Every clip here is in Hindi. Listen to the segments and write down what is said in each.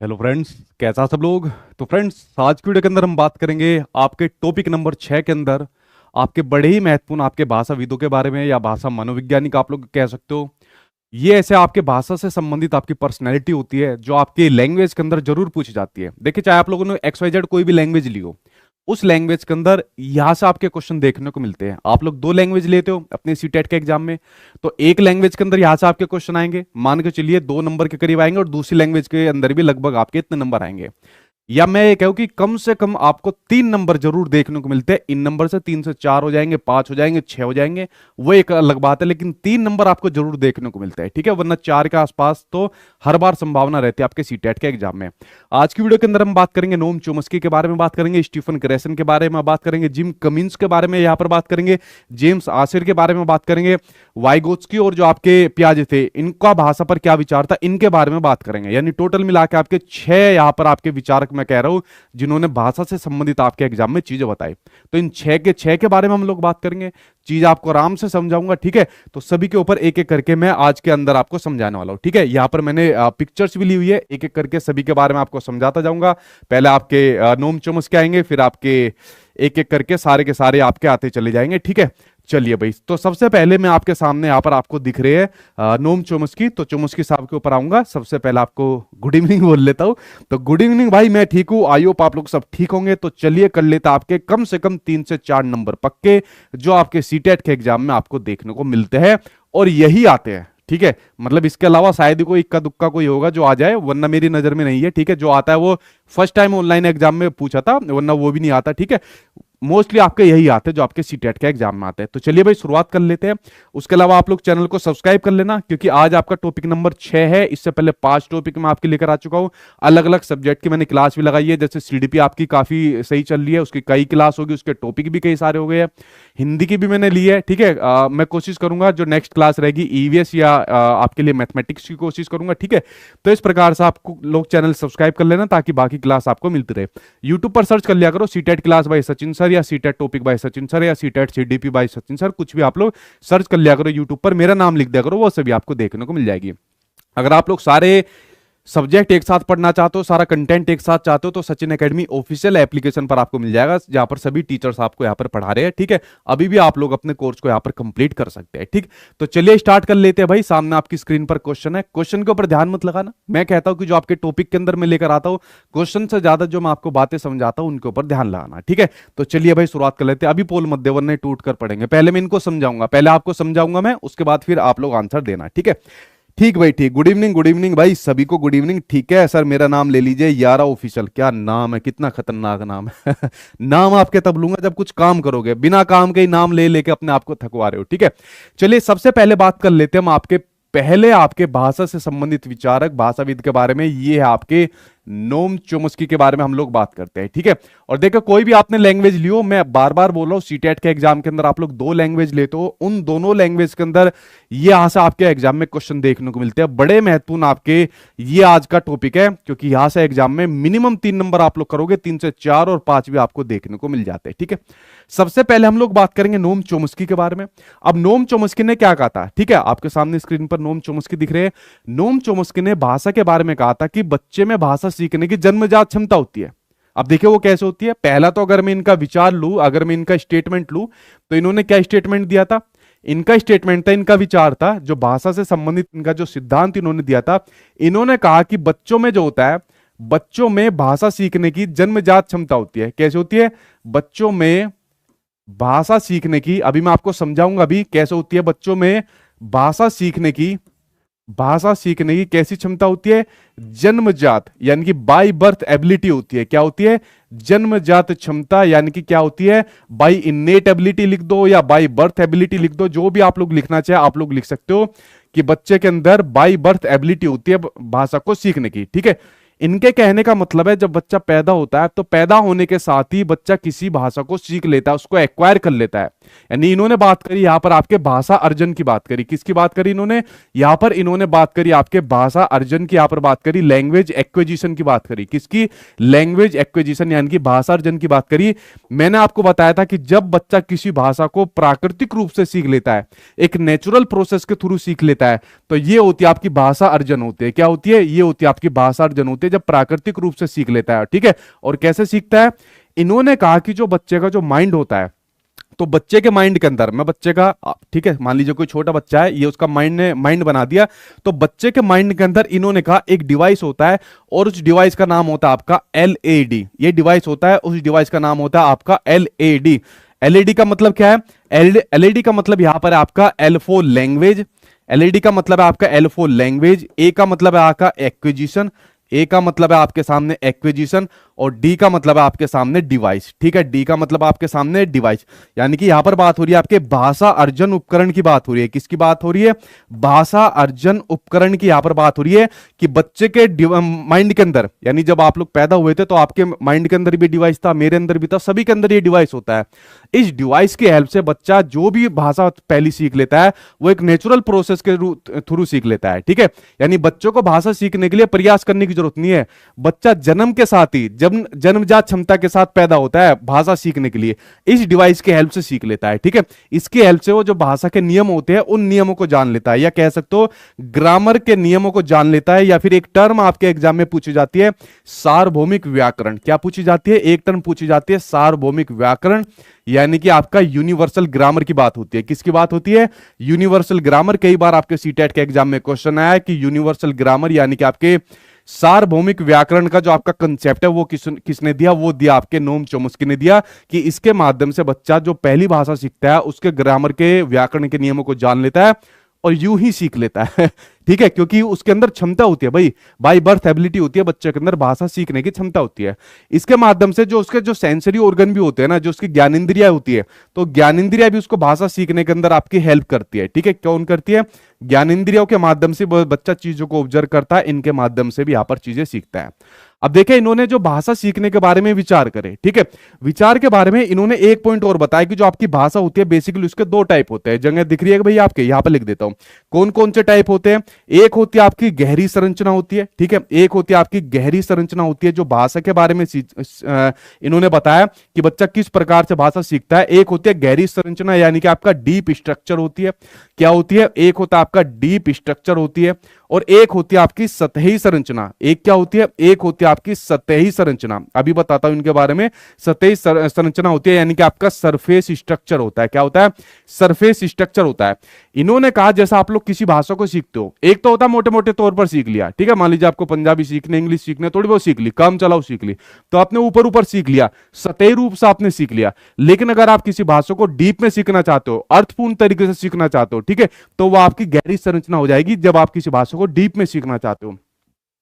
हेलो फ्रेंड्स, कैसा सब लोग। तो फ्रेंड्स, आज की वीडियो के अंदर हम बात करेंगे आपके टॉपिक नंबर 6 के अंदर आपके बड़े ही महत्वपूर्ण आपके भाषाविदों के बारे में, या भाषा मनोवैज्ञानिक आप लोग कह सकते हो। ये ऐसे आपके भाषा से संबंधित आपकी पर्सनैलिटी होती है जो आपकी लैंग्वेज के अंदर जरूर पूछी जाती है। देखिए, चाहे आप लोगों ने XYZ कोई भी लैंग्वेज ली हो, उस लैंग्वेज के अंदर यहां से आपके क्वेश्चन देखने को मिलते हैं। आप लोग दो लैंग्वेज लेते हो अपने सीटेट के एग्जाम में, तो एक लैंग्वेज के अंदर यहां से आपके क्वेश्चन आएंगे, मान के चलिए 2 नंबर के करीब आएंगे, और दूसरी लैंग्वेज के अंदर भी लगभग आपके इतने नंबर आएंगे। या मैं ये कहूं कि कम से कम आपको 3 नंबर जरूर देखने को मिलते हैं। इन नंबर से 3 से 4 हो जाएंगे, 5 हो जाएंगे, 6 हो जाएंगे, वो एक अलग बात है, लेकिन 3 नंबर आपको जरूर देखने को मिलते हैं, ठीक है। वरना 4 के आसपास तो हर बार संभावना रहती है आपके सीटेट के एग्जाम में। आज की वीडियो के अंदर हम बात करेंगे नोम चोमस्की के बारे में, बात करेंगे स्टीफन ग्रेसन के बारे में, बात करेंगे जिम कमिंस के बारे में, यहां पर बात करेंगे जेम्स आसिर के बारे में, बात करेंगे वाइगोत्स्की और जो आपके पियाजे थे, इनका भाषा पर क्या विचार था, इनके बारे में बात करेंगे। यानी टोटल मिला के आपके 6 यहां पर आपके विचारक मैं कह रहा हूं जिन्होंने भाषा से संबंधित आपके एग्जाम में चीजें बताई। तो इन 6 के बारे में हम लोग बात करेंगे, चीज आपको आराम से समझाऊंगा, ठीक है। तो सभी के ऊपर एक एक करके मैं आज के अंदर आपको समझाने वाला हूं, ठीक है। यहां पर मैंने पिक्चर्स भी ली हुई है, एक एक करके सभी के बारे में आपको समझाता जाऊंगा। पहले आपके नोम चोम्स्की आएंगे, फिर आपके एक एक करके सारे के सारे आपके आते चले जाएंगे, ठीक है। चलिए भाई, तो सबसे पहले मैं आपके सामने यहाँ पर आपको दिख रहे हैं नोम चोम्स्की। तो चोम्स्की साहब के ऊपर आऊंगा। सबसे पहले आपको गुड इवनिंग बोल लेता हूँ। तो गुड इवनिंग भाई, मैं ठीक हूँ, आई होप आप लोग सब ठीक होंगे। तो चलिए कर लेता आपके कम से कम 3 से 4 नंबर पक्के जो आपके सीटेट के एग्जाम में आपको देखने को मिलते हैं, और यही आते हैं, ठीक है। मतलब इसके अलावा शायद ही कोई इक्का दुक्का कोई होगा जो आ जाए, वरना मेरी नजर में नहीं है, ठीक है। जो आता है वो फर्स्ट टाइम ऑनलाइन एग्जाम में पूछा था, वरना वो भी नहीं आता, ठीक है। मोस्टली आपके यही आते हैं जो आपके सीटेट के एग्जाम में आते हैं। तो चलिए भाई शुरुआत कर लेते हैं। उसके अलावा आप लोग चैनल को सब्सक्राइब कर लेना, क्योंकि आज आपका टॉपिक नंबर 6 है। इससे पहले 5 टॉपिक मैं आपके लेकर आ चुका हूं, अलग अलग सब्जेक्ट की मैंने क्लास भी लगाई है। जैसे सीडीपी आपकी काफी सही चल रही है, उसकी कई क्लास होगी, उसके टॉपिक भी कई सारे हो गए हैं। हिंदी की भी मैंने ली है, ठीक है। मैं कोशिश करूंगा जो नेक्स्ट क्लास रहेगी ईवीएस या आपके लिए मैथमेटिक्स की कोशिश करूंगा, ठीक है। तो इस प्रकार से आपको लोग चैनल सब्सक्राइब कर लेना, ताकि बाकी क्लास आपको मिलती रहे। यूट्यूब पर सर्च कर लिया करो CTET class by Sachin sir, या CTET topic by Sachin sir, या CTET CDP by Sachin sir, कुछ भी आप लोग सर्च कर लिया करो यूट्यूब पर, मेरा नाम लिख दिया करो, वो सभी आपको देखने को मिल जाएगी। अगर आप लोग सारे सब्जेक्ट एक साथ पढ़ना चाहते हो, सारा कंटेंट एक साथ चाहते हो, तो सचिन एकेडमी ऑफिशियल एप्लीकेशन पर आपको मिल जाएगा, जहां पर सभी टीचर्स आपको यहां पर पढ़ा रहे हैं, ठीक है। अभी भी आप लोग अपने कोर्स को यहां पर कंप्लीट कर सकते हैं, ठीक। तो चलिए स्टार्ट कर लेते हैं भाई। सामने आपकी स्क्रीन पर क्वेश्चन है, क्वेश्चन के ऊपर ध्यान मत लगाना। मैं कहता हूं कि जो आपके टॉपिक के अंदर मैं लेकर आता हूं, क्वेश्चन से ज्यादा जो मैं आपको बातें समझाता हूं उनके ऊपर ध्यान लगाना, ठीक है। तो चलिए भाई शुरुआत कर लेते हैं। अभी पोल मत दे, वरना टूट कर पड़ेंगे। पहले मैं इनको समझाऊंगा, पहले आपको समझाऊंगा मैं, उसके बाद फिर आप लोग आंसर देना, ठीक है। ठीक भाई, ठीक। गुड इवनिंग भाई, सभी को गुड इवनिंग, ठीक है। सर मेरा नाम ले लीजिए, यारा ऑफिशियल। क्या नाम है, कितना खतरनाक नाम है। नाम आपके तब लूंगा जब कुछ काम करोगे, बिना काम के ही नाम ले लेके अपने आप को थकवा रहे हो, ठीक है। चलिए सबसे पहले बात कर लेते हैं हम आपके पहले आपके भाषा से संबंधित विचारक भाषाविद के बारे में। ये है आपके नोम चोम्स्की के बारे में हम लोग बात करते हैं, ठीक है। और देखो, कोई भी आपने लैंग्वेज लियो, मैं बार बार बोल रहा हूं, सीटेट के एग्जाम के अंदर आप लोग 2 लैंग्वेज लेते हो, उन दोनों लैंग्वेज के अंदर ये यहां से आपके एग्जाम में क्वेश्चन देखने को मिलते हैं। बड़े महत्वपूर्ण आपके ये आज का टॉपिक है, क्योंकि यहां से एग्जाम में मिनिमम 3 नंबर आप लोग करोगे, 3 से 4 और 5 भी आपको देखने को मिल जाते हैं, ठीक है। सबसे पहले हम लोग बात करेंगे नोम चोम्स्की के बारे में। अब नोम चोम्स्की ने क्या कहा था, ठीक है, आपके सामने स्क्रीन पर नोम चोम्स्की दिख रहे हैं। नोम चोम्स्की ने भाषा के बारे में कहा था कि बच्चे में भाषा सीखने की जन्मजात क्षमता होती है। अब देखिए वो कैसे होती है। पहला तो अगर मैं इनका विचार लूं, अगर मैं इनका स्टेटमेंट लूं, तो इन्होंने क्या स्टेटमेंट दिया था, इनका स्टेटमेंट था, इनका विचार था, जो भाषा से संबंधित इनका जो सिद्धांत इन्होंने दिया था, इन्होंने कहा कि बच्चों में जो होता है, बच्चों में भाषा सीखने की जन्मजात क्षमता होती है। कैसे होती है बच्चों में भाषा सीखने की, अभी मैं आपको समझाऊंगा अभी कैसे होती है बच्चों में भाषा सीखने की कैसी क्षमता होती है, जन्मजात, यानी कि बाय बर्थ एबिलिटी होती है। क्या होती है, जन्मजात क्षमता, यानी कि क्या होती है, बाय इनेट एबिलिटी लिख दो या बाय बर्थ एबिलिटी लिख दो, जो भी आप लोग लिखना चाहे आप लोग लिख सकते हो, कि बच्चे के अंदर बाय बर्थ एबिलिटी होती है भाषा को सीखने की, ठीक है। इनके कहने का मतलब है, जब बच्चा पैदा होता है तो पैदा होने के साथ ही बच्चा किसी भाषा को सीख लेता है, उसको एक्वायर कर लेता है। यानी इन्होंने बात करी यहां पर आपके भाषा अर्जन की बात करी, किसकी बात करी इन्होंने, यहां पर इन्होंने बात करी आपके भाषा अर्जन की, यहां पर बात करी लैंग्वेज एक्विजिशन की बात करी, किसकी, लैंग्वेज एक्विजिशन, यानी कि भाषा अर्जन की बात करी। मैंने आपको बताया था कि जब बच्चा किसी भाषा को प्राकृतिक रूप से सीख लेता है, एक नेचुरल प्रोसेस के थ्रू सीख लेता है, तो ये होती है आपकी भाषा अर्जन होती है। क्या होती है, ये होती है आपकी भाषा अर्जन होती है। जब प्राकृतिक रूप से सीख लेता है, ठीक है। और कैसे सीखता है, इन्होंने कहा कि जो बच्चे का जो माइंड होता है, तो बच्चे के माइंड के अंदर, मैं बच्चे का, ठीक है, मान लीजिए कोई छोटा बच्चा है, ये उसका माइंड ने माइंड बना दिया, तो बच्चे के माइंड के अंदर इन्होंने कहा एक डिवाइस होता है, और उस डिवाइस का नाम होता है आपका एलएडी। ये डिवाइस होता है, उस डिवाइस का नाम होता है आपका एलएडी। एलईडी का मतलब क्या है, एलईडी का मतलब यहां पर है आपका L4 लैंग्वेज। एलईडी का मतलब है आपका L4 लैंग्वेज। ए का मतलब है आपका एक्विजिशन, ए का मतलब है आपके सामने एक्विजिशन, और डी का मतलब है आपके सामने डिवाइस, ठीक है। डी का मतलब आपके सामने डिवाइस, यानी कि यहां पर बात हो रही है आपके भाषा अर्जन उपकरण की बात हो रही है। किसकी बात हो रही है, भाषा अर्जन उपकरण की यहां पर बात हो रही है कि बच्चे के माइंड के अंदर, यानी जब आप लोग पैदा हुए थे तो आपके माइंड के अंदर भी डिवाइस था, मेरे अंदर भी था, सभी के अंदर ये डिवाइस होता है। इस डिवाइस की हेल्प से बच्चा जो भी भाषा पहली सीख लेता है वो एक नेचुरल प्रोसेस के थ्रू सीख लेता है, ठीक है। यानी बच्चों को भाषा सीखने के लिए प्रयास करने की जरूरत नहीं है, बच्चा जन्म के साथ ही, जब जन्मजात क्षमता के साथ पैदा होता है भाषा सीखने के लिए, इस डिवाइस के हेल्प से सीख लेता है, ठीक है। इसकी हेल्प से वो जो भाषा के नियम होते हैं उन नियमों को जान लेता है, या कह सकते हो ग्रामर के नियमों को जान लेता है। या फिर एक टर्म आपके एग्जाम में पूछी जाती है, सार्वभौमिक व्याकरण। क्या पूछी जाती है, एक टर्म पूछी जाती है सार्वभौमिक व्याकरण, यानी कि आपका यूनिवर्सल ग्रामर की बात होती है। किसकी बात होती है, यूनिवर्सल ग्रामर। कई बार आपके सीटेट के एग्जाम में क्वेश्चन आया कि यूनिवर्सल ग्रामर यानी कि आपके सार्वभौमिक व्याकरण का जो आपका कंसेप्ट है वो किसने दिया, वो दिया आपके नोम चोम्स्की ने दिया, कि इसके माध्यम से बच्चा जो पहली भाषा सीखता है उसके ग्रामर के व्याकरण के नियमों को जान लेता है और यूं ही सीख लेता है ठीक है, क्योंकि उसके अंदर क्षमता होती है, भाई बाय बर्थ एबिलिटी होती है, बच्चे के अंदर भाषा सीखने की क्षमता होती है। इसके माध्यम से जो उसके जो सेंसरी ऑर्गन भी होते हैं ना, जो उसकी ज्ञानेंद्रिया होती है, तो ज्ञानेंद्रिया भी उसको भाषा सीखने के अंदर आपकी हेल्प करती है, ठीक है। कौन करती है, ज्ञानेंद्रियों के माध्यम से बच्चा चीजों को ऑब्जर्व करता है, इनके माध्यम से भी यहां पर चीजें सीखता है। अब देखें, इन्होंने जो भाषा सीखने के बारे में विचार करे, ठीक है, विचार के बारे में इन्होंने एक पॉइंट और बताया कि जो आपकी भाषा होती है बेसिकली उसके दो टाइप होते हैं। जगह दिख रही है भाई आपके, यहां पर लिख देता हूं कौन कौन से टाइप होते हैं। एक होती है आपकी गहरी संरचना होती है, ठीक है, एक होती है आपकी गहरी संरचना होती है जो भाषा के बारे में इन्होंने बताया कि बच्चा किस प्रकार से भाषा सीखता है। एक होती है गहरी संरचना यानी कि आपका डीप स्ट्रक्चर होती है। क्या होती है, एक होता है आपका डीप स्ट्रक्चर होती है, और एक होती है आपकी सतही संरचना। एक क्या होती है, एक होती है आपकी सतही संरचना। अभी बताता हूं इनके बारे में। सतही संरचना होती है यानी कि आपका सरफेस स्ट्रक्चर होता है। क्या होता है, सरफेस स्ट्रक्चर होता है। इन्होंने कहा जैसा आप लोग किसी भाषा को सीखते हो, एक तो होता है मोटे मोटे तौर पर सीख लिया, ठीक है, मान लीजिए आपको पंजाबी सीखने, इंग्लिश सीखने, थोड़ी बहुत सीख ली, काम चलाओ सीख ली, तो आपने ऊपर ऊपर सीख लिया, सतही रूप से आपने सीख लिया। लेकिन अगर आप किसी भाषा को डीप में सीखना चाहते हो, अर्थपूर्ण तरीके से सीखना चाहते हो, ठीक है, तो वह आपकी गहरी संरचना हो जाएगी जब आप किसी भाषा को डीप में सीखना चाहते हो।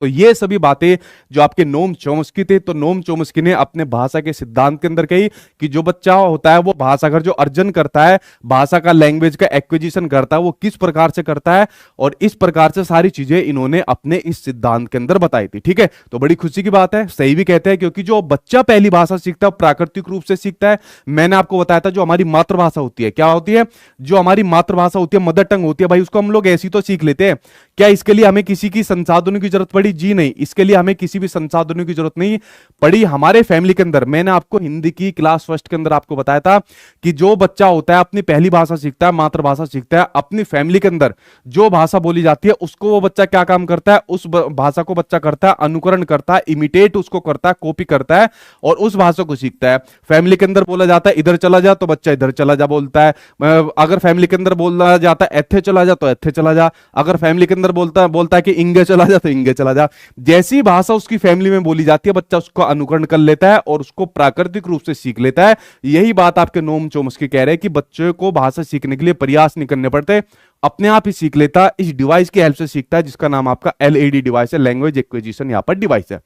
तो ये सभी बातें जो आपके नोम चोम्स्की थे, तो नोम चोम्स्की ने अपने भाषा के सिद्धांत के अंदर कही कि जो बच्चा होता है वो भाषा का जो अर्जन करता है, भाषा का लैंग्वेज का एक्विजिशन करता है, वो किस प्रकार से करता है, और इस प्रकार से सारी चीजें इन्होंने अपने इस सिद्धांत के अंदर बताई थी, ठीक है। तो बड़ी खुशी की बात है, सही भी कहते हैं, क्योंकि जो बच्चा पहली भाषा सीखता है प्राकृतिक रूप से सीखता है। मैंने आपको बताया था जो हमारी मातृभाषा होती है, क्या होती है, जो हमारी मातृभाषा होती है, मदर टंग होती है, भाई उसको हम लोग ऐसी तो सीख लेते हैं। क्या इसके लिए हमें किसी की संसाधनों की जरूरत पड़ी? जी नहीं, इसके लिए हमें किसी भी संसाधनों की जरूरत नहीं पड़ी। हमारे फैमिली के अंदर, मैंने आपको हिंदी की क्लास फर्स्ट के अंदर आपको बताया था कि जो बच्चा होता है अपनी पहली भाषा सीखता है, मातृभाषा सीखता है, अपनी फैमिली के अंदर जो भाषा बोली जाती है उसको वो बच्चा क्या काम करता है, उस भाषा को बच्चा करता है अनुकरण करता है, इमिटेट उसको करता है, कॉपी करता है, और उस भाषा को सीखता है। फैमिली के अंदर बोला जाता है इधर चला जा, तो बच्चा इधर चला जा बोलता है। अगर फैमिली के अंदर बोला जाता है एथे चला जा, तो एथे चला जा। अगर फैमिली के अंदर बोलता है कि इंगे चला जा, तो इंगे चला जा। जैसी भाषा उसकी फैमिली में बोली जाती है, बच्चा उसको अनुकरण कर लेता है और उसको प्राकृतिक रूप से सीख लेता है। यही बात आपके नोम चोम्स्की कह रहे हैं कि बच्चे को भाषा सीखने के लिए प्रयास नहीं करने पड़ते, अपने आप ही सीख लेता है। इस डिवाइस की हेल्प से सीखता है जिसका नाम आपका एलएडी डिवाइस है, लैंग्वेज एक्विजिशन यहां पर डिवाइस है।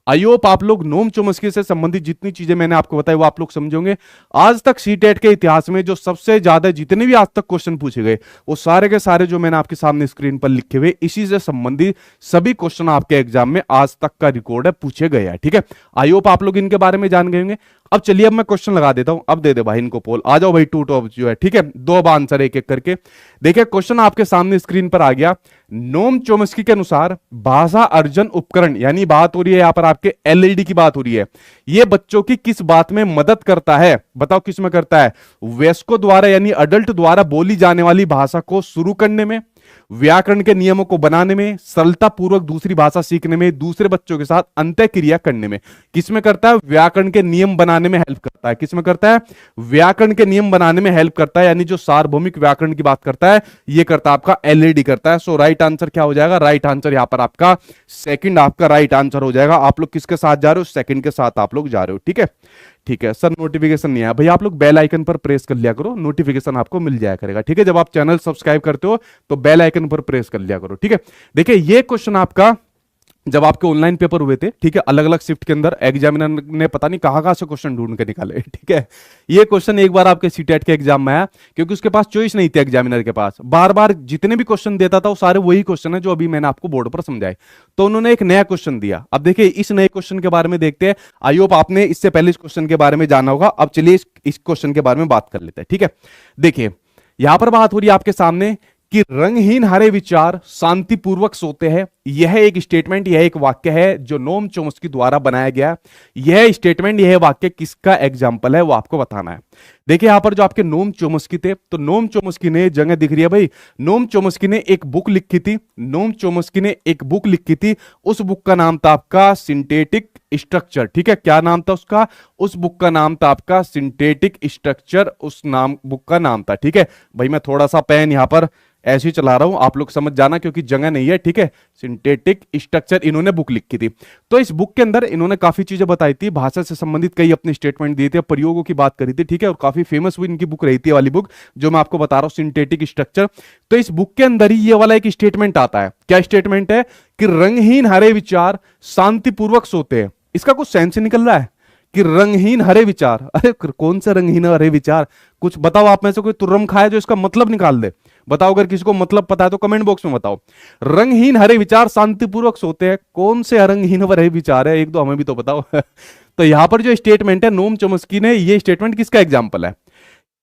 आई होप आप लोग नोम चोम्स्की से संबंधित जितनी चीजें मैंने आपको बताई वो आप लोग समझोगे। आज तक सीटेट के इतिहास में जो सबसे ज्यादा जितने भी आज तक क्वेश्चन पूछे गए वो सारे के सारे जो मैंने आपके सामने स्क्रीन पर लिखे हुए इसी से संबंधित सभी क्वेश्चन आपके एग्जाम में आज तक का रिकॉर्ड है, पूछे गए हैं, ठीक है। आई होप आप लोग इनके बारे में जान गए होंगे। अब चलिए अब मैं क्वेश्चन लगा देता हूं, अब दे दे भाई इनको पोल, आ जाओ भाई, टू टॉप जो है, ठीक है, दो अब आंसर एक एक करके। देखिए क्वेश्चन आपके सामने स्क्रीन पर आ गया। नोम चोम्स्की के अनुसार भाषा अर्जन उपकरण, यानी बात हो रही है यहां पर आपके एलईडी की बात हो रही है, ये बच्चों की किस बात में मदद करता है? बताओ किस में करता है? वयस्कों द्वारा यानी अडल्ट द्वारा बोली जाने वाली भाषा को शुरू करने में, व्याकरण के नियमों को बनाने में, सरलता पूर्वक दूसरी भाषा सीखने में, दूसरे बच्चों के साथ अंतःक्रिया करने में। किसमें करता है? व्याकरण के नियम बनाने में हेल्प करता है। किसमें करता है? व्याकरण के नियम बनाने में हेल्प करता है, यानी जो सार्वभौमिक व्याकरण की बात करता है ये करता है आपका एलईडी करता है। सो राइट आंसर क्या हो जाएगा? राइट आंसर यहां पर आपका सेकंड आपका राइट आंसर हो जाएगा। आप लोग किसके साथ जा रहे हो? सेकंड के साथ आप लोग जा रहे हो। ठीक है, ठीक है सर, नोटिफिकेशन नहीं आया भैया, आप लोग बेल आइकन पर प्रेस कर लिया करो, नोटिफिकेशन आपको मिल जाया करेगा। ठीक है, जब आप चैनल सब्सक्राइब करते हो तो बेल आइकन पर प्रेस कर लिया करो। ठीक है, देखिए ये क्वेश्चन आपका जब आपके ऑनलाइन पेपर हुए थे, ठीक है, अलग अलग शिफ्ट के अंदर एग्जामिनर ने पता नहीं कहां से क्वेश्चन ढूंढ के निकाले। ठीक है, ये क्वेश्चन एक बार आपके सीटेट के एग्जाम में आया, क्योंकि उसके पास चॉइस नहीं थी एग्जामिनर के पास, बार बार जितने भी क्वेश्चन देता था वो सारे वही क्वेश्चन है जो अभी मैंने आपको बोर्ड पर समझाए। तो उन्होंने एक नया क्वेश्चन दिया। अब देखिए इस नए क्वेश्चन के बारे में देखते हैं। आई होप आपने इससे पहले इस क्वेश्चन के बारे में जाना होगा। अब चलिए इस क्वेश्चन के बारे में बात कर लेते हैं। ठीक है, देखिए यहां पर बात हो रही है आपके सामने कि रंगहीन हरे विचार शांतिपूर्वक सोते हैं। यह एक स्टेटमेंट, यह एक वाक्य है जो नोम चोम्स्की द्वारा बनाया गया। यह स्टेटमेंट, यह वाक्य किसका एग्जाम्पल है वो आपको बताना है। देखिए यहां पर जो आपके नोम चोम्स्की थे, तो नोम चोम्स्की ने, जगह दिख रही है भाई, नोम चोम्स्की ने एक बुक लिखी थी। नोम चोम्स्की ने एक बुक लिखी थी, उस बुक का नाम था आपका सिंथेटिक स्ट्रक्चर। ठीक है, क्या नाम था उसका? उस बुक का नाम था आपका सिंथेटिक स्ट्रक्चर, उस नाम बुक का नाम था। ठीक है भाई, मैं थोड़ा सा पेन यहां पर ऐसे ही चला रहा हूं, आप लोग समझ जाना क्योंकि जगह नहीं है। ठीक है, सिंथेटिक स्ट्रक्चर इन्होंने बुक लिखी थी। तो इस बुक के अंदर इन्होंने काफी चीजें बताई थी, भाषा से संबंधित कई अपने स्टेटमेंट दिए थे, प्रयोगों की बात करी थी। ठीक है, और काफी फेमस हुई इनकी बुक रही थी वाली बुक जो मैं आपको बता रहा हूं, सिंथेटिक स्ट्रक्चर। तो इस बुक के अंदर ही ये वाला एक स्टेटमेंट आता है। क्या स्टेटमेंट है? कि रंगहीन हरे विचार शांतिपूर्वक सोते हैं। इसका कुछ सेंस निकल रहा है कि रंगहीन हरे विचार, अरे कौन से रंगहीन हरे विचार? कुछ बताओ, आप में से कोई तुर्रम खाए जो इसका मतलब निकाल दे। बताओ, अगर किसी को मतलब पता है तो कमेंट बॉक्स में बताओ। रंगहीन हरे विचार शांतिपूर्वक सोते हैं, कौन से रंगहीन हरे विचार है? एक दो हमें भी तो बताओ। तो यहां पर जो स्टेटमेंट है नोम चोम्स्की ने, ये स्टेटमेंट किसका एग्जाम्पल है?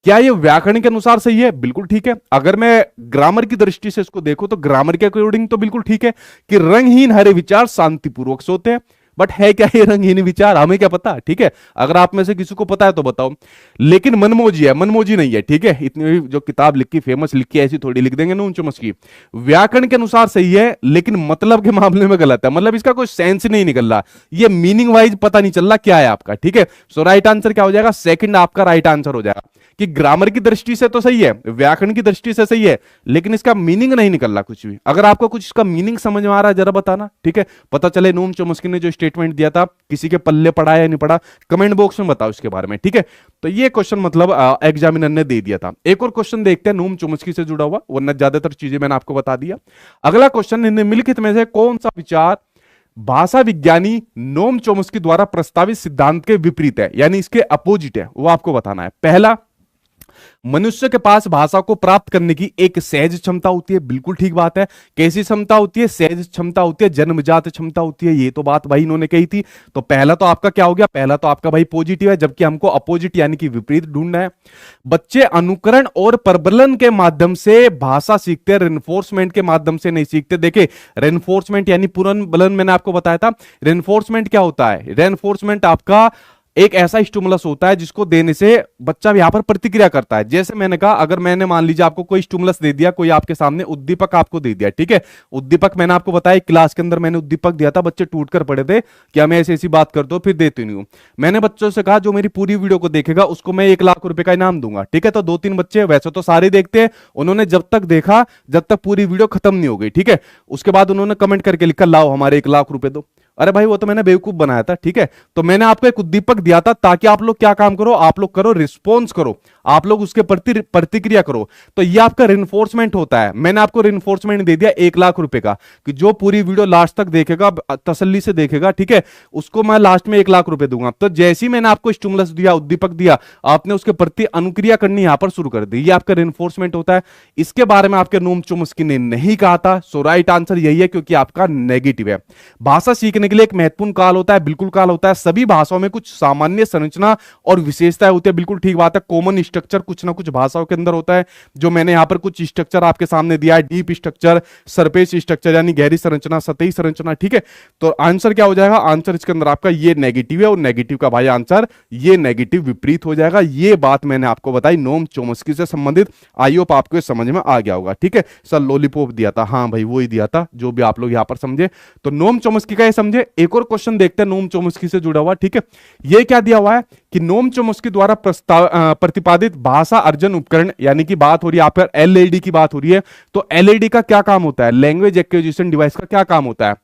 क्या ये व्याकरण के अनुसार सही है? बिल्कुल ठीक है। अगर मैं ग्रामर की दृष्टि से इसको देखूं तो ग्रामर के अकॉर्डिंग तो बिल्कुल ठीक है कि रंगहीन हरे विचार शांतिपूर्वक सोते हैं। बट है क्या ये रंगहीन विचार? हमें क्या पता। ठीक है, अगर आप में से किसी को पता है तो बताओ। लेकिन मनमोजी है, मनमोजी नहीं है। ठीक है, इतनी जो किताब लिखी, फेमस लिखी, ऐसी थोड़ी लिख देंगे नोम चोम्स्की। व्याकरण के अनुसार सही है लेकिन मतलब के मामले में गलत है, मतलब इसका कोई सेंस नहीं निकल रहा, ये मीनिंग वाइज पता नहीं चल रहा क्या है आपका। ठीक है, सो राइट आंसर क्या हो जाएगा? सेकंड आपका राइट आंसर हो जाएगा कि ग्रामर की दृष्टि से तो सही है, व्याकरण की दृष्टि से सही है, लेकिन इसका मीनिंग नहीं निकल रहा कुछ भी। अगर आपको कुछ इसका मीनिंग समझ में आ रहा है जरा बताना। ठीक है, पता चले नोम चोम्स्की ने जो स्टेटमेंट दिया था किसी के पल्ले पड़ा या नहीं पड़ा, कमेंट बॉक्स में बताओ इसके बारे में। ठीक है, तो ये क्वेश्चन मतलब एग्जामिनर ने दे दिया था। एक और क्वेश्चन देखते हैं नोम चोम्स्की से जुड़ा हुआ, वरना ज्यादातर चीजें मैंने आपको बता दिया। अगला क्वेश्चन, निम्नलिखित में से कौन सा विचार भाषा विज्ञानी नोम चोम्स्की द्वारा प्रस्तावित सिद्धांत के विपरीत है, यानी इसके अपोजिट है, वो आपको बताना है। पहला, मनुष्य के पास भाषा को प्राप्त करने की एक सहज क्षमता होती है। बिल्कुल ठीक बात है। कैसी क्षमता होती है? सहज क्षमता होती है, जन्मजात क्षमता होती है। ये तो बात भाई इन्होंने कही थी। तो पहला तो आपका क्या हो गया? पहला तो आपका भाई पॉजिटिव है, जबकि हमको अपोजिट यानी कि विपरीत ढूंढना है। बच्चे अनुकरण और प्रबलन के माध्यम से भाषा सीखते हैं, रेनफोर्समेंट के माध्यम से नहीं सीखते। देखिए रेनफोर्समेंट यानी पुनर्बलन मैंने आपको बताया था। रेनफोर्समेंट क्या होता है? रेनफोर्समेंट आपका एक ऐसा स्टिमुलस होता है जिसको देने से बच्चा यहां पर प्रतिक्रिया करता है। जैसे मैंने कहा, अगर मैंने मान लीजिए आपको कोई स्टिमुलस दे दिया, कोई आपके सामने उद्दीपक आपको दे दिया। ठीक है, उद्दीपक मैंने आपको बताया क्लास के अंदर मैंने उद्दीपक दिया था, बच्चे टूट कर पड़े थे कि हमें ऐसी ऐसी बात कर दो, फिर देती नहीं हूं। मैंने बच्चों से कहा जो मेरी पूरी वीडियो को देखेगा उसको मैं 1 लाख रुपए का इनाम दूंगा। ठीक है, तो 2-3 बच्चे, वैसे तो सारे देखते हैं, उन्होंने जब तक देखा जब तक पूरी वीडियो खत्म नहीं हो गई। ठीक है, उसके बाद उन्होंने कमेंट करके लिखा लाओ हमारे 1 लाख रुपए दो। अरे भाई वो तो मैंने बेवकूफ बनाया था। ठीक है, तो मैंने आपको एक उद्दीपक दिया था ताकि आप लोग क्या काम करो, आप लोग करो रिस्पॉन्स करो, आप लोग उसके प्रति प्रतिक्रिया करो। तो ये आपका रिइंफोर्समेंट होता है। मैंने आपको रिइंफोर्समेंट दे दिया 1 लाख रुपए का कि जो पूरी वीडियो लास्ट तक देखेगा, तसल्ली से देखेगा, ठीक है, उसको मैं लास्ट में 1 लाख रुपए दूंगा। तो जैसे ही मैंने आपको स्टिमुलस दिया, उद्दीपक दिया, आपने उसके प्रति अनुक्रिया करनी यहां पर शुरू कर दी। ये आपका रिइंफोर्समेंट होता है। इसके बारे में आपके नोम चोम्स्की ने नहीं कहा था। सो राइट आंसर यही है क्योंकि आपका नेगेटिव है। भाषा सीखने करने के लिए एक महत्वपूर्ण काल होता है, बिल्कुल काल होता है। सभी भाषाओं में कुछ सामान्य संरचना और विशेषताएं होती है, बिल्कुल ठीक बात है। कॉमन स्ट्रक्चर कुछ ना कुछ भाषाओं के अंदर होता है, जो मैंने यहां पर कुछ स्ट्रक्चर आपके सामने दिया है, डीप स्ट्रक्चर, सरफेस स्ट्रक्चर यानी गहरी संरचना, सतही संरचना, ठीक है। तो आंसर क्या हो जाएगा, आंसर इसके अंदर आपका ये नेगेटिव है, और नेगेटिव का भाई आंसर ये नेगेटिव विपरीत हो जाएगा। ये बात मैंने आपको बताई नोम चोम्स्की से संबंधित। आई होप आपको समझ में आ गया होगा, ठीक है। सर लॉलीपॉप दिया था, हाँ भाई वो ही दिया था, जो भी आप लोग यहां पर समझे। तो नोम चोम्स्की का ये समझे। एक और क्वेश्चन देखते हैं नोम चोम्स्की से जुड़ा हुआ, ठीक है। ये क्या दिया हुआ है कि नोम चोम्स्की द्वारा प्रतिपादित भाषा अर्जन उपकरण, यानी कि बात हो रही है यहाँ पर एलएडी की बात हो रही है। तो एलएडी का क्या काम होता है, लैंग्वेज एक्विजिशन डिवाइस का क्या काम होता है,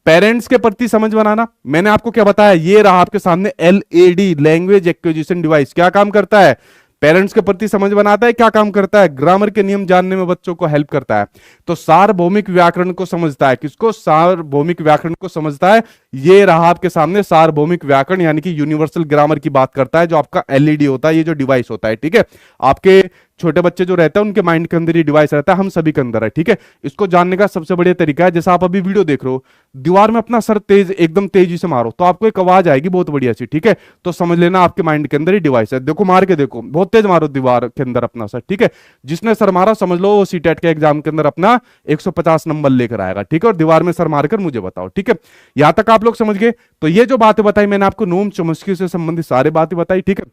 पेरेंट्स के प्रति समझ बनाना। मैंने आपको क्या बताया, ये रहा आपके सामने एलएडी, लैंग्वेज एक्विजिशन डिवाइस, क्या काम करता है, पेरेंट्स के प्रति समझ बनाता है। क्या काम करता है, ग्रामर के नियम जानने में बच्चों को हेल्प करता है। तो सार्वभौमिक व्याकरण को समझता है, किसको, सार्वभौमिक व्याकरण को समझता है। ये रहा आपके सामने सार्वभौमिक व्याकरण, यानी कि यूनिवर्सल ग्रामर की बात करता है, जो आपका एलईडी होता है, ये जो डिवाइस होता है, ठीक है। आपके छोटे बच्चे जो रहते हैं उनके माइंड के अंदर ये डिवाइस रहता है, हम सभी के अंदर है, ठीक है। इसको जानने का सबसे बढ़िया तरीका है, जैसा आप अभी वीडियो देख रहे हो, दीवार में अपना सर तेज एकदम तेजी से मारो तो आपको एक आवाज आएगी बहुत बढ़िया सी, ठीक है। तो समझ लेना आपके माइंड के अंदर ही डिवाइस है। देखो मार के देखो, बहुत तेज मारो दीवार के अंदर अपना सर, ठीक है। जिसने सर मारा समझ लो वो सीटेट के एग्जाम के अंदर अपना 150 नंबर लेकर आएगा, ठीक है। और दीवार में सर मारकर मुझे बताओ, ठीक है। यहां तक आप लोग समझ गए। तो ये जो बातें बताई मैंने आपको नोम चोम्स्की से संबंधित सारी बातें बताई, ठीक है।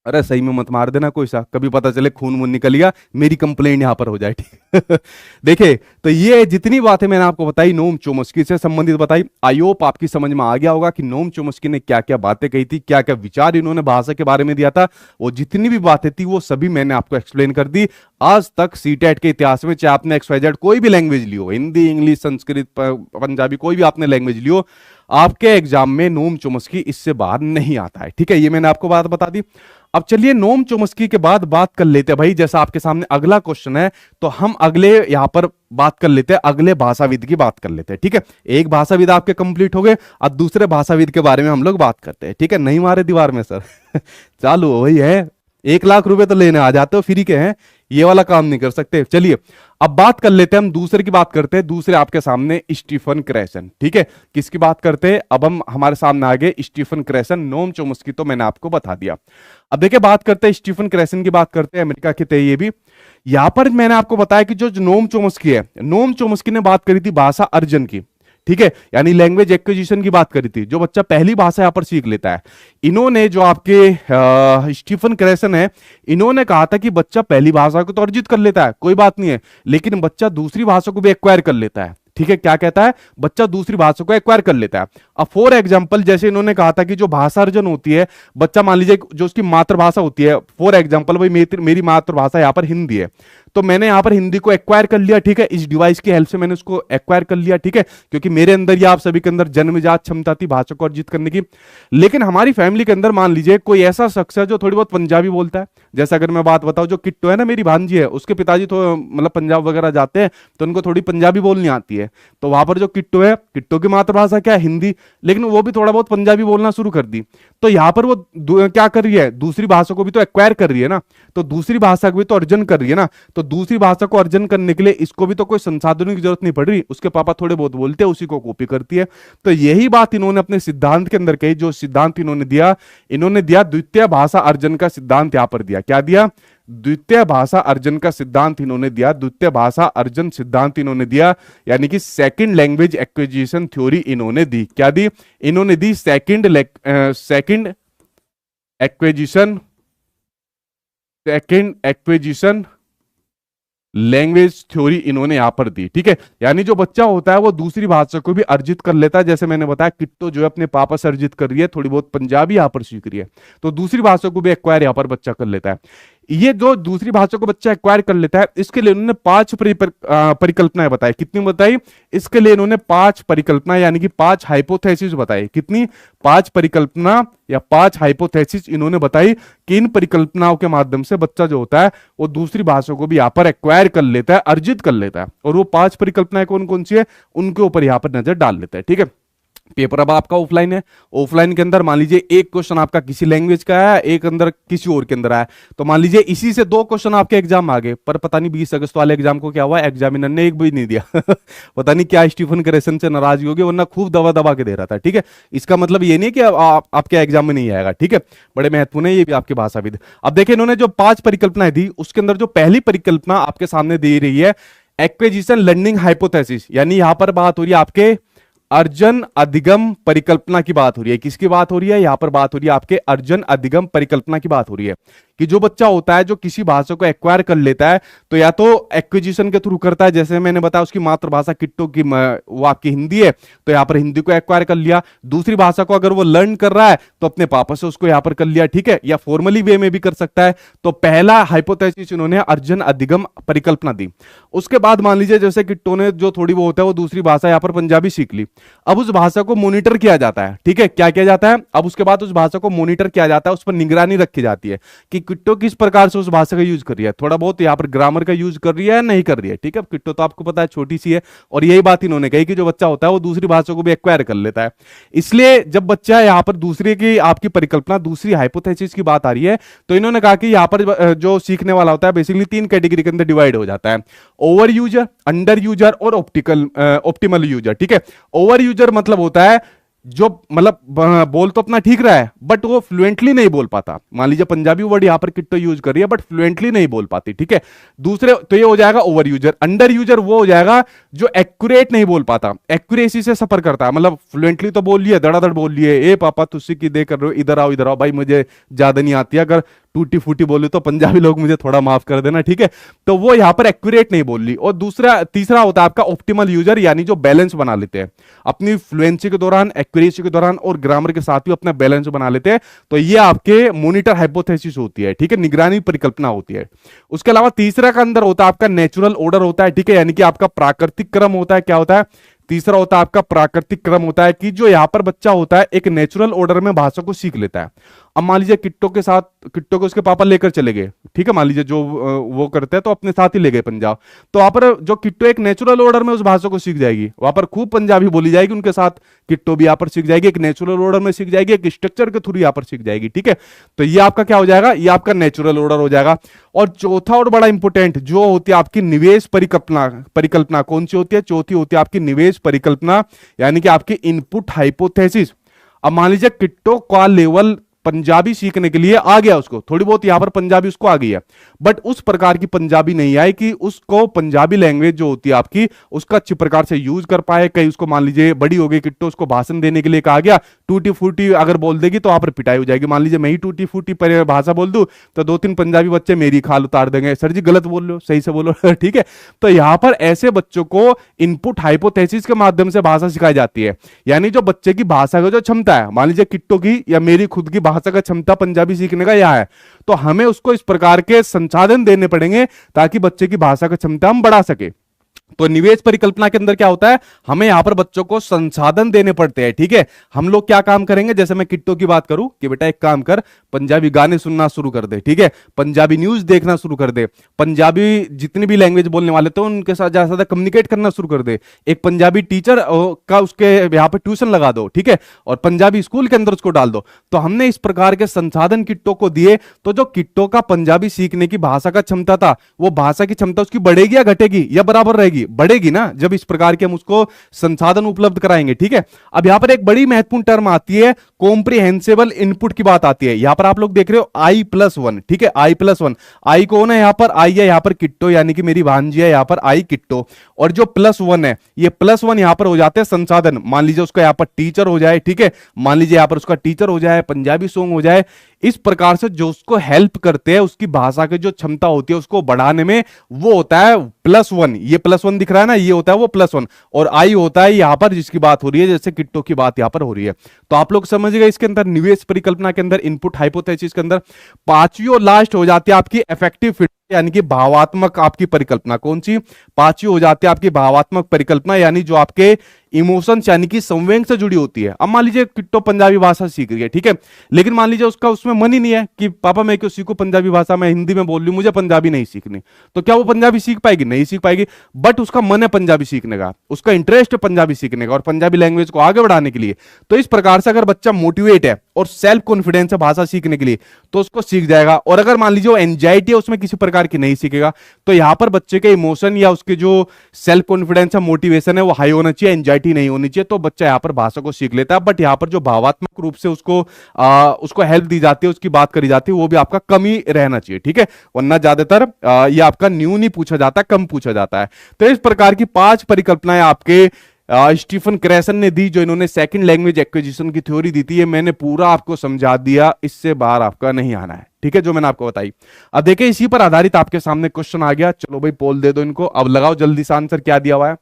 अरे सही में मत मार देना कोई सा, कभी पता चले खून वून निकल गया, मेरी कंप्लेंट यहां पर हो जाए, ठीक। देखिए तो ये जितनी बातें मैंने आपको बताई नोम चोम्स्की से संबंधित बताई, आई होप आपकी समझ में आ गया होगा कि नोम चोम्स्की ने क्या क्या बातें कही थी, क्या क्या विचार इन्होंने भाषा के बारे में दिया था। वो जितनी भी बातें थी वो सभी मैंने आपको एक्सप्लेन कर दी। आज तक सीटेट के इतिहास में, चाहे आपने XYZ कोई भी लैंग्वेज लियो, हिंदी, इंग्लिश, संस्कृत, पंजाबी, कोई भी आपने लैंग्वेज लियो, आपके एग्जाम में नोम चोम्स्की इससे बाहर नहीं आता है, ठीक है। ये मैंने आपको बात बता दी। अब चलिए नोम चोम्स्की के बाद बात कर लेते हैं भाई, जैसा आपके सामने अगला क्वेश्चन है तो हम अगले यहां पर बात कर लेते हैं, अगले भाषाविद की बात कर लेते हैं, ठीक है। एक भाषाविद आपके कंप्लीट हो गए, अब दूसरे भाषाविद के बारे में हम लोग बात करते हैं, ठीक है। नहीं मारे दीवार में सर चालू वही है, 1 लाख रुपए तो लेने आ जाते हो, फ्री के हैं, ये वाला काम नहीं कर सकते। चलिए अब बात कर लेते हैं, हम दूसरे की बात करते हैं। दूसरे आपके सामने स्टीफन क्रैसन, ठीक है। किसकी बात करते हैं, अब हम हमारे सामने आ गए स्टीफन क्रैसन। नोम चोम्स्की तो मैंने आपको बता दिया। अब देखिए बात करते हैं स्टीफन क्रैसन की, बात करते हैं अमेरिका के थे ये भी। यहां पर मैंने आपको बताया कि जो नोम चोम्स्की है, नोम चोम्स्की ने बात करी थी भाषा अर्जन की, ठीक है, यानी लैंग्वेज एक्विजिशन की बात करी थी, जो बच्चा पहली भाषा यहां पर सीख लेता है। इन्होंने जो आपके स्टीफन क्रैसन है, इन्होंने कहा था कि बच्चा पहली भाषा को तो अर्जित कर लेता है, कोई बात नहीं है, लेकिन बच्चा दूसरी भाषा को भी एक्वायर कर लेता है, ठीक है। क्या कहता है, बच्चा दूसरी भाषा को एक्वायर कर लेता है। अब फॉर एग्जांपल जैसे इन्होंने कहा था कि जो भाषा अर्जन होती है, बच्चा मान लीजिए जो उसकी मातृभाषा होती है, फॉर एग्जांपल भाई मेरी मातृभाषा यहाँ पर हिंदी है, तो मैंने यहां पर हिंदी को एक्वायर कर लिया, ठीक है। इस डिवाइस की हेल्प से मैंने उसको एक्वायर कर लिया, ठीक है, क्योंकि मेरे अंदर या आप सभी के अंदर जन्मजात क्षमता थी भाषा को अर्जित करने की। लेकिन हमारी फैमिली के अंदर मान लीजिए कोई ऐसा शख्स है जो थोड़ी बहुत पंजाबी बोलता है, जैसे अगर मैं बात बताऊं, जो किट्टू है ना, मेरी भांजी है, उसके पिताजी तो मतलब पंजाब वगैरह जाते हैं, तो उनको थोड़ी पंजाबी बोलनी आती है। तो वहां पर जो किट्टू है, किट्टू की मातृभाषा क्या है, हिंदी, लेकिन वो भी थोड़ा बहुत पंजाबी बोलना शुरू कर दी। तो यहां पर वो क्या कर रही है, दूसरी भाषा को भी तो एक्वायर कर रही है ना, तो दूसरी भाषा को भी तो अर्जन कर रही है ना। तो दूसरी भाषा को अर्जन करने के लिए इसको भी तो कोई संसाधनों की जरूरत नहीं पड़ रही, उसके पापा थोड़े बहुत बोलते हैं, उसी को कॉपी करती है। तो यही बात इन्होंने अपने सिद्धांत के अंदर कही, जो सिद्धांत इन्होंने दिया द्वितीय भाषा अर्जन का सिद्धांत यहां पर दिया। क्या दिया, द्वितीय भाषा अर्जन का सिद्धांत इन्होंने दिया, द्वितीय भाषा अर्जन सिद्धांत इन्होंने दिया, यानी कि सेकंड लैंग्वेज एक्विजिशन थ्योरी इन्होंने दी। क्या दी, इन्होंने the second acquisition language theory इन्होंने यहां पर दी, ठीक है। यानी जो बच्चा होता है वो दूसरी भाषा को भी अर्जित कर लेता है, जैसे मैंने बताया किट्टो जो है अपने पापा से अर्जित कर रही है, थोड़ी बहुत पंजाबी यहां पर सीख रही है, तो दूसरी भाषा को भी एक्वायर यहां पर बच्चा कर लेता है। ये जो दूसरी भाषा को बच्चा एक्वायर कर लेता है, इसके लिए उन्होंने 5 परिकल्पनाएं बताई। कितनी बताई, इसके लिए इन्होंने 5 परिकल्पना यानी कि 5 हाइपोथेसिस बताई। कितनी, 5 परिकल्पना या 5 हाइपोथेसिस इन्होंने बताई कि इन परिकल्पनाओं के माध्यम से बच्चा जो होता है वो दूसरी भाषा को भी यहां पर एक्वायर कर लेता है, अर्जित कर लेता है। और वो 5 परिकल्पनाएं कौन कौन सी है, उनके ऊपर यहां पर नजर डाल लेता है, ठीक है। पेपर अब आपका ऑफलाइन है। ऑफलाइन के अंदर मान लीजिए एक क्वेश्चन आपका किसी लैंग्वेज का है, एक अंदर किसी और के अंदर आया, तो मान लीजिए इसी से दो क्वेश्चन आपके एग्जाम आ गए, पर पता नहीं 20 अगस्त वाले एग्जाम को क्या हुआ, एग्जामिनर ने एक भी नहीं दिया पता नहीं क्या स्टीफन क्रेसन से नाराजगी होगी, वरना खूब दबा दबा के दे रहा था। ठीक है, इसका मतलब ये नहीं है कि आपके एग्जाम में नहीं आएगा। ठीक है, बड़े महत्वपूर्ण है ये भी आपके भाषाविद। अब देखिए इन्होंने जो 5 परिकल्पनाएं दी, उसके अंदर जो पहली परिकल्पना आपके सामने दे रही है एक्विजिशन लर्निंग हाइपोथेसिस, यानी यहां पर बात हो रही है आपके अर्जन अधिगम परिकल्पना की बात हो रही है। किसकी बात हो रही है? यहां पर बात हो रही है आपके अर्जन अधिगम परिकल्पना की बात हो रही है कि जो बच्चा होता है जो किसी भाषा को एक्वायर कर लेता है, तो या तो एक्विजिशन के थ्रू करता है, जैसे मैंने बताया उसकी मातृभाषा किट्टो की वो आपकी हिंदी है, तो यहां पर हिंदी को एक्वायर कर लिया। दूसरी भाषा को अगर वो लर्न कर रहा है तो अपने पापा से उसको यहां पर कर लिया। ठीक है, या फॉर्मली वे में भी कर सकता है। तो पहला हाइपोथेसिस इन्होंने अर्जन अधिगम परिकल्पना दी। उसके बाद मान लीजिए जैसे किट्टो ने जो थोड़ी वो होता है वो दूसरी भाषा यहां पर पंजाबी सीख ली, अब उस भाषा को मॉनिटर किया जाता है। ठीक है, क्या किया जाता है? अब उसके बाद उस भाषा को मॉनिटर किया जाता है, उस पर निगरानी रखी जाती है कि किट्टो किस प्रकार से उस भाषा का यूज कर रही है, थोड़ा बहुत यहाँ पर ग्रामर का यूज कर रही है या नहीं कर रही है। ठीक है, किट्टो तो आपको पता है छोटी सी है, और यही बात इन्होंने कही कि जो बच्चा होता है वो दूसरी भाषा को भी एक्वायर कर लेता है। इसलिए जब बच्चा यहाँ पर दूसरे की आपकी परिकल्पना दूसरी हाइपोथेसिस की बात आ रही है, तो इन्होंने कहा कि यहाँ पर जो सीखने वाला होता है बेसिकली 3 कैटेगरी के अंदर डिवाइड हो जाता है, ओवर यूजर, अंडर यूजर और ऑप्टिमल यूजर। ठीक है, ओवर यूजर मतलब होता है जो मतलब बोल तो अपना ठीक रहा है बट वो फ्लुएंटली नहीं बोल पाता। मान लीजिए पंजाबी वर्ड यहां पर किट्टो यूज कर रही है बट फ्लुएंटली नहीं बोल पाती। ठीक है, दूसरे तो ये हो जाएगा ओवर यूजर। अंडर यूजर वो हो जाएगा जो एक्यूरेट नहीं बोल पाता, एक्यूरेसी से सफर करता है, मतलब फ्लुएंटली तो बोल लिए, धड़ाधड़ बोल लिए, ए पापा तुझसे की दे कर रहे हो, इधर आओ भाई, मुझे ज्यादा नहीं आती है, अगर टूटी फूटी बोले तो पंजाबी लोग मुझे थोड़ा माफ कर देना। ठीक है, तो वो यहां पर एक्यूरेट नहीं बोल रही। और दूसरा तीसरा होता है आपका ऑप्टिमल यूजर, यानी जो बैलेंस बना लेते हैं अपनी फ्लुएंसी के दौरान, एक्यूरेसी के दौरान और ग्रामर के साथ भी अपना बैलेंस बना लेते हैं। तो ये आपके मॉनिटर हाइपोथेसिस होती है। ठीक है, निगरानी परिकल्पना होती है। उसके अलावा तीसरा का अंदर होता है आपका नेचुरल ऑर्डर होता है। ठीक है, यानी कि आपका प्राकृतिक क्रम होता है। क्या होता है? तीसरा होता है आपका प्राकृतिक क्रम होता है कि जो यहां पर बच्चा होता है एक नेचुरल ऑर्डर में भाषा को सीख लेता है। अब मान लीजिए किट्टो के साथ, किट्टो को उसके पापा लेकर चले गए। ठीक है, मान लीजिए जो वो करते हैं तो अपने साथ ही ले गए पंजाब, तो वहां पर जो किट्टो एक नेचुरल ऑर्डर में उस भाषा को सीख जाएगी, वहां पर खूब पंजाबी बोली जाएगी उनके साथ, किट्टो भी यहां पर सीख जाएगी, एक नेचुरल ऑर्डर में सीख जाएगी, एक स्ट्रक्चर के थ्रू यहां पर सीख जाएगी। ठीक है, तो ये आपका क्या हो जाएगा? ये आपका नेचुरल ऑर्डर हो जाएगा। और चौथा और बड़ा इंपोर्टेंट जो होती है आपकी निवेश परिकल्पना, परिकल्पना कौन सी होती है? चौथी होती है आपकी निवेश परिकल्पना, यानी कि आपकी इनपुट हाइपोथेसिस। अब मान लीजिए किट्टो का लेवल पंजाबी सीखने के लिए आ गया, उसको थोड़ी बहुत यहां पर पंजाबी उसको आ गई है, बट उस प्रकार की पंजाबी नहीं आई कि उसको पंजाबी लैंग्वेज जो होती है आपकी उसका अच्छी प्रकार से यूज कर पाए। कहीं उसको मान लीजिए बड़ी हो गई किट्टो, उसको भाषण देने के लिए कहा गया, टूटी फूटी अगर बोल देगी तो वहां पर पिटाई हो जाएगी। मान लीजिए मैं ही टूटी फूटी भाषा बोल दूं तो 2-3 पंजाबी बच्चे मेरी खाल उतार देंगे, सर जी गलत बोल रहे हो, सही से बोलो ठीक है, तो यहां पर ऐसे बच्चों को इनपुट हाइपोथेसिस के माध्यम से भाषा सिखाई जाती है। यानी जो बच्चे की भाषा का जो क्षमता है, मान लीजिए किट्टो की या मेरी खुद की भाषा का क्षमता पंजाबी सीखने का यह है, तो हमें उसको इस प्रकार के संसाधन देने पड़ेंगे ताकि बच्चे की भाषा का क्षमता हम बढ़ा सके। तो निवेश परिकल्पना के अंदर क्या होता है? हमें यहां पर बच्चों को संसाधन देने पड़ते हैं। ठीक है, हम लोग क्या काम करेंगे? जैसे मैं किट्टो की बात करूं कि बेटा एक काम कर, पंजाबी गाने सुनना शुरू कर दे। ठीक है, पंजाबी न्यूज देखना शुरू कर दे, पंजाबी जितनी भी लैंग्वेज बोलने वाले तो उनके साथ ज्यादा ज्यादा कम्युनिकेट करना शुरू कर दे, एक पंजाबी टीचर का उसके यहाँ पर ट्यूशन लगा दो। ठीक है, और पंजाबी स्कूल के अंदर उसको डाल दो। तो हमने इस प्रकार के संसाधन किट्टो को दिए, तो जो किट्टो का पंजाबी सीखने की भाषा का क्षमता था, वो भाषा की क्षमता उसकी बढ़ेगी या घटेगी या बराबर रहेगी? बढ़ेगी ना, जब इस प्रकार के हम उसको संसाधन उपलब्ध कराएंगे। ठीक है, अब यहां पर एक बड़ी महत्वपूर्ण टर्म आती है, कॉम्प्रिहेंसिबल इनपुट की बात आती है। यहां पर आप लोग देख रहे हो I+1। ठीक है, I+1, आई कौन है? यहां पर आई है, यहां पर किट्टो, यानी कि मेरी भांजी है, यहां पर आई किट्टो, और जो +1 है, ये +1 यहां पर हो जाते हैं संसाधन। मान लीजिए उसका यहां पर टीचर हो जाए। ठीक है, मान लीजिए यहां पर उसका टीचर हो जाए, पंजाबी सॉन्ग हो जाए, इस प्रकार से जो उसको हेल्प करते हैं, उसकी भाषा की जो क्षमता होती है उसको बढ़ाने में, वो होता है +1। ये +1 दिख रहा है ना, ये होता है वो +1, और आई होता है यहां पर जिसकी बात हो रही है, जैसे किट्टो की बात यहां पर हो रही है। तो आप लोग समझ गए इसके अंदर निवेश परिकल्पना के अंदर, इनपुट हाइपोथेसिस के अंदर। पांचवी और लास्ट हो जाती है आपकी इफेक्टिव फिट, यानी कि भावात्मक आपकी परिकल्पना। कौन सी? पांचवी हो जाती है आपकी भावात्मक परिकल्पना, यानी जो आपके इमोशंस यानी कि संवेग से जुड़ी होती है। अब मान लीजिए किट्टो पंजाबी भाषा सीख रही है, ठीक है, लेकिन मान लीजिए उसका उसमें मन ही नहीं है कि पापा मैं क्यों सीखूं पंजाबी भाषा, मैं हिंदी में बोल रही हूं, मुझे पंजाबी नहीं सीखनी, तो क्या वो पंजाबी सीख पाएगी? नहीं सीख पाएगी। बट उसका मन है पंजाबी सीखने का, उसका इंटरेस्ट है पंजाबी सीखने का और पंजाबी लैंग्वेज को आगे बढ़ाने के लिए। तो इस प्रकार से अगर बच्चा मोटिवेट है और सेल्फ कॉन्फिडेंस है भाषा सीखने के लिए, तो उसको सीख जाएगा। और अगर मान लीजिए वो एंजाइटी है, उसमें किसी प्रकार की नहीं सीखेगा, तो यहां पर बच्चे के इमोशन या उसके जो सेल्फ कॉन्फिडेंस है, मोटिवेशन है, वो हाई होना चाहिए, एंजाइटी नहीं होनी चाहिए, तो बच्चा यहां पर भाषा को सीख लेता है। बट यहां पर जो भावात्मक रूप से उसको हेल्प दी जाती है, उसकी बात करी जाती है, वो भी आपका कम ही रहना चाहिए, ठीक है, वरना ज्यादातर ये आपका न्यून ही पूछा जाता है, कम पूछा जाता है। तो इस प्रकार की 5 परिकल्पनाएं आपके स्टीफन क्रैसन ने दी, जो इन्होंने सेकंड लैंग्वेज एक्विजिशन की थ्योरी दी थी। ये मैंने पूरा आपको समझा दिया, इससे बाहर आपका नहीं आना है, ठीक है, जो मैंने आपको बताई। अब देखिए इसी पर आधारित आपके सामने क्वेश्चन आ गया, चलो भाई पोल दे दो इनको, अब लगाओ जल्दी से आंसर। क्या दिया हुआ है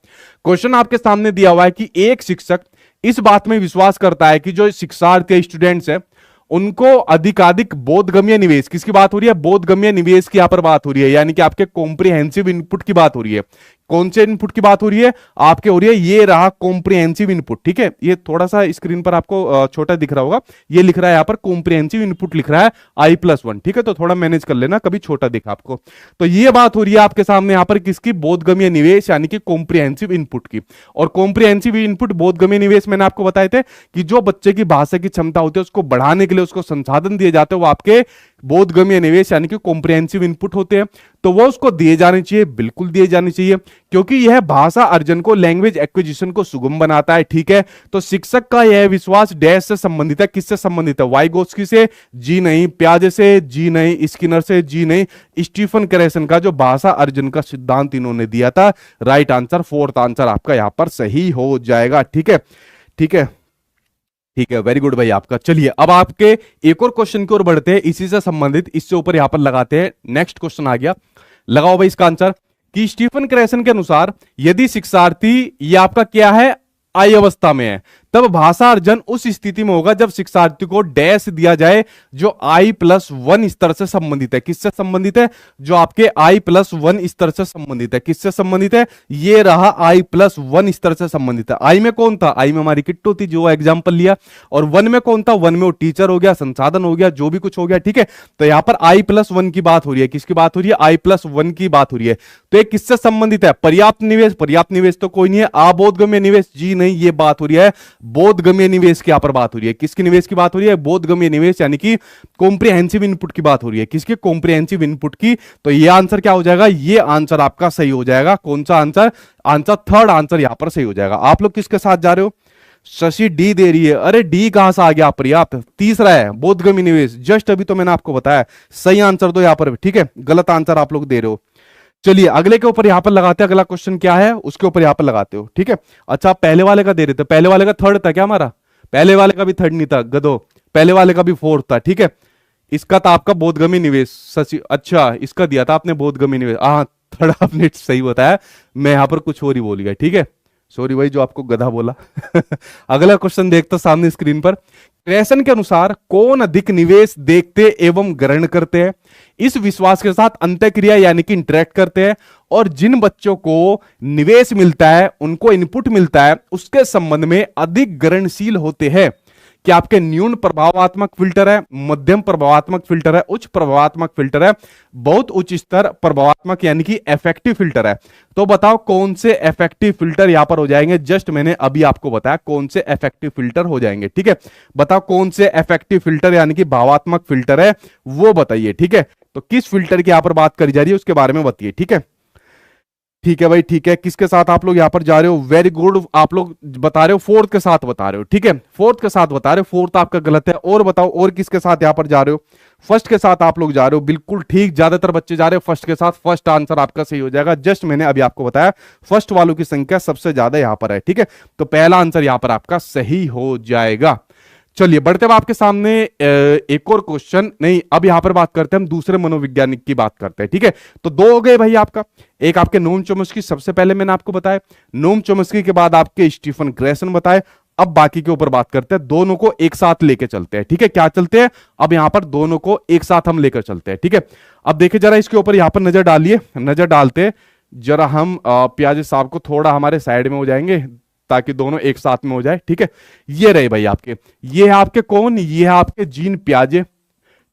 क्वेश्चन आपके सामने? दिया हुआ है कि एक शिक्षक इस बात में विश्वास करता है कि जो शिक्षार्थी स्टूडेंट्स है उनको अधिकाधिक बोधगम्य निवेश, किसकी बात हो रही है? बोधगम्य निवेश की यहां पर बात हो रही है, यानी कि आपके कॉम्प्रिहेंसिव इनपुट की बात हो रही है। कौन से इनपुट की बात हो रही है? आपके हो रही है, ये रहा कॉम्प्रिहेंसिव इनपुट, ठीक है, ये थोड़ा सा स्क्रीन पर आपको छोटा दिख रहा होगा, ये लिख रहा है यहां पर कॉम्प्रिहेंसिव इनपुट लिख रहा है I+1, ठीक है, तो थोड़ा मैनेज कर लेना, कभी छोटा दिखा आपको। तो ये बात हो रही है आपके सामने यहां पर किसकी? बोधगम्य निवेश यानी कि कॉम्प्रिहेंसिव इनपुट की। और कॉम्प्रिहेंसिव इनपुट, बोधगम्य निवेश, मैंने आपको बताए थे कि जो बच्चे की भाषा की क्षमता होती है उसको बढ़ाने के लिए उसको संसाधन दिए जाते हैं, वो आपके बोधगम्य निवेश यानी कि कॉम्प्रिहेंसिव इनपुट होते हैं। तो वो उसको दिए जाने चाहिए, बिल्कुल दिए जाने चाहिए, क्योंकि यह भाषा अर्जन को, लैंग्वेज एक्विजिशन को सुगम बनाता है, ठीक है। तो शिक्षक का यह विश्वास डैश से संबंधित है, किससे संबंधित है? वाइगोत्स्की से? जी नहीं। प्याजे से? जी नहीं। स्किनर से? जी नहीं। स्टीफन क्रैसन का जो भाषा अर्जन का सिद्धांत इन्होंने दिया था। राइट आंसर, फोर्थ आंसर आपका यहां पर सही हो जाएगा, ठीक है, ठीक है, ठीक है, वेरी गुड भाई आपका। चलिए अब आपके एक और क्वेश्चन की ओर बढ़ते हैं, इसी से संबंधित, इससे ऊपर यहां पर लगाते हैं। नेक्स्ट क्वेश्चन आ गया, लगाओ भाई इसका आंसर कि स्टीफन क्रैसन के अनुसार यदि शिक्षार्थी ये आपका क्या है? आई अवस्था में है, तब भाषा अर्जन उस स्थिति में होगा जब शिक्षार्थी को डैश दिया जाए जो I+1 स्तर से संबंधित है। किससे संबंधित है? जो आपके I+1 स्तर से संबंधित है। किससे संबंधित है? ये रहा I+1 स्तर से संबंधित है। आई में कौन था? आई में हमारी किट्टू थी, जो एग्जाम्पल लिया। और 1 में कौन था? 1 में वो टीचर हो गया, संसाधन हो गया, जो भी कुछ हो गया, ठीक है। तो यहां पर I+1 की बात हो रही है। किसकी बात हो रही है? I+1 की बात हो रही है। तो ये किससे संबंधित है? पर्याप्त निवेश? पर्याप्त निवेश तो कोई नहीं है। अबोधगम्य निवेश? जी नहीं, ये बात हो रही है बोधगम्य निवेश की, यहां पर बात हो रही है। किसकी निवेश की बात हो रही है? बोधगम्य निवेश यानी कि कॉम्प्रिहेंसिव इनपुट की बात हो रही है। किसके? कॉम्प्रिहेंसिव इनपुट की। तो ये आंसर क्या हो जाएगा? ये आंसर आपका सही हो जाएगा। कौन सा आंसर? आंसर थर्ड आंसर यहां पर सही हो जाएगा। आप लोग किसके साथ जा रहे हो? शशि डी दे रही है। अरे डी कहां से आ गया? पर्याप्त तीसरा है बोधगम्य निवेश, जस्ट अभी तो मैंने आपको बताया। सही आंसर दो यहां पर, ठीक है, गलत आंसर आप लोग दे रहे हो। चलिए अगले के ऊपर यहां पर लगाते हैं। अगला क्वेश्चन क्या है उसके ऊपर यहां पर लगाते हो, ठीक है। अच्छा पहले वाले का दे रहे थे, पहले वाले का थर्ड था क्या हमारा? पहले वाले का भी थर्ड नहीं था गधो, पहले वाले का भी फोर्थ था, ठीक है। इसका था आपका बोधगम्य निवेश सची, अच्छा इसका दिया था आपने बोधगम्य निवेश, हाँ थर्ड आपने सही बताया, मैं यहां पर कुछ और ही बोल गया, ठीक है, सॉरी भाई जो आपको गधा बोला। अगला क्वेश्चन देखते सामने स्क्रीन पर। क्रैसन के अनुसार कौन अधिक निवेश देखते एवं ग्रहण करते हैं? इस विश्वास के साथ अंतःक्रिया यानी कि इंटरेक्ट करते हैं, और जिन बच्चों को निवेश मिलता है, उनको इनपुट मिलता है, उसके संबंध में अधिक ग्रहणशील होते हैं। कि आपके न्यून प्रभावात्मक फिल्टर है, मध्यम प्रभावात्मक फिल्टर है, उच्च प्रभावात्मक फिल्टर है, बहुत उच्च स्तर प्रभावात्मक यानी कि इफेक्टिव फिल्टर है। तो बताओ कौन से इफेक्टिव फिल्टर यहां पर हो जाएंगे? जस्ट मैंने अभी आपको बताया कौन से इफेक्टिव फिल्टर हो जाएंगे, ठीक है। बताओ कौन से इफेक्टिव फिल्टर यानी कि भावात्मक फिल्टर है वो बताइए, ठीक है। तो किस फिल्टर की यहां पर बात करी जा रही है उसके बारे में बताइए, ठीक है। ठीक है भाई ठीक है, किसके साथ आप लोग यहां पर जा रहे हो? वेरी गुड, आप लोग बता रहे हो फोर्थ के साथ बता रहे हो, ठीक है, फोर्थ के साथ बता रहे हो, फोर्थ आपका गलत है। और बताओ और किसके साथ यहां पर जा रहे हो? फर्स्ट के साथ आप लोग जा रहे हो, बिल्कुल ठीक, ज्यादातर बच्चे जा रहे हो फर्स्ट के साथ। फर्स्ट आंसर आपका सही हो जाएगा, जस्ट मैंने अभी आपको बताया फर्स्ट वालों की संख्या सबसे ज्यादा यहां पर है, ठीक है। तो पहला आंसर यहां पर आपका सही हो जाएगा। चलिए बढ़ते हैं आपके सामने एक और क्वेश्चन, नहीं अब यहां पर बात करते हैं हम दूसरे मनोवैज्ञानिक की बात करते हैं, ठीक है। तो दो हो गए भाई आपका, एक आपके नोम चोम्स्की, सबसे पहले मैंने आपको बताया नोम चोम्स्की के बाद आपके स्टीफन क्रैसन बताए। अब बाकी के ऊपर बात करते हैं, दोनों को एक साथ लेकर चलते हैं, ठीक है। क्या चलते हैं? अब यहां पर दोनों को एक साथ हम लेकर चलते हैं, ठीक है। अब देखिए जरा इसके ऊपर यहां पर नजर डालिए, नजर डालते जरा हम प्याजे साहब को थोड़ा हमारे साइड में हो जाएंगे ताकि दोनों एक साथ में हो जाए। ठीक है, ये रहे भाई आपके, ये है आपके कौन, ये है आपके जीन पियाजे।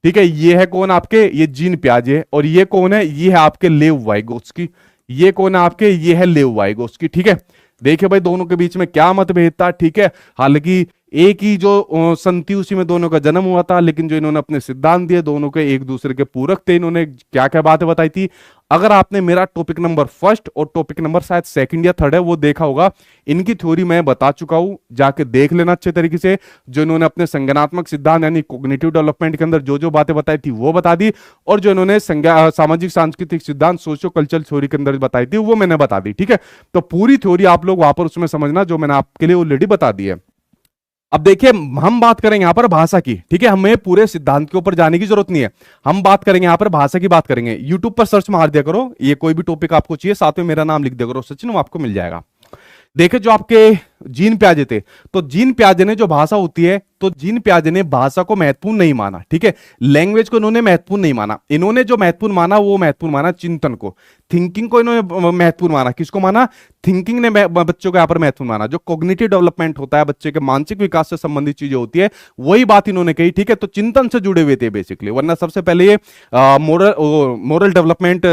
ठीक है, ये है कौन आपके, ये जीन पियाजे। और ये कौन है, ये है आपके लेव वाइगोत्स्की। ये कौन है आपके, ये है लेव वाइगोत्स्की। ठीक है, देखिए भाई दोनों के बीच में क्या मतभेद था। ठीक है, हालांकि एक ही जो संति उसी में दोनों का जन्म हुआ था, लेकिन जो इन्होंने अपने सिद्धांत दिए दोनों के एक दूसरे के पूरक थे। इन्होंने क्या क्या बातें बताई थी, अगर आपने मेरा टॉपिक नंबर फर्स्ट और टॉपिक नंबर शायद सेकंड या थर्ड है वो देखा होगा, इनकी थ्योरी मैं बता चुका हूं, जाके देख लेना अच्छे तरीके से। जो इन्होंने अपने संज्ञानात्मक सिद्धांत यानी कॉग्निटिव डेवलपमेंट के अंदर जो जो बातें बताई थी वो बता दी, और जो इन्होंने सामाजिक सांस्कृतिक सिद्धांत सोशियो कल्चरल थ्योरी के अंदर बताई थी वो मैंने बता दी। ठीक है, तो पूरी थ्योरी आप लोग वहां पर उसमें समझना जो मैंने आपके लिए ऑलरेडी बता दी है। अब देखिए हम बात करेंगे यहां पर भाषा की। ठीक है, हमें पूरे सिद्धांत के ऊपर जाने की जरूरत नहीं है, हम बात करेंगे यहां पर भाषा की बात करेंगे। यूट्यूब पर सर्च मार दिया करो, ये कोई भी टॉपिक आपको चाहिए साथ में मेरा नाम लिख दिया करो सचिन, वो आपको मिल जाएगा। देखिए जो आपके जीन पियाजे थे, तो जीन पियाजे ने जो भाषा होती है, तो जीन पियाजे ने भाषा को महत्वपूर्ण नहीं माना। ठीक है, लैंग्वेज को इन्होंने महत्वपूर्ण नहीं माना। इन्होंने जो महत्वपूर्ण माना वो महत्वपूर्ण माना चिंतन को, थिंकिंग को इन्होंने महत्वपूर्ण माना। किसको माना, थिंकिंग ने बच्चों को यहां पर महत्वपूर्ण माना। जो कॉग्निटिव डेवलपमेंट होता है, बच्चे के मानसिक विकास से संबंधित चीजें होती है, वही बात इन्होंने कही। ठीक है, तो चिंतन से जुड़े हुए थे बेसिकली, वरना सबसे पहले ये मोरल डेवलपमेंट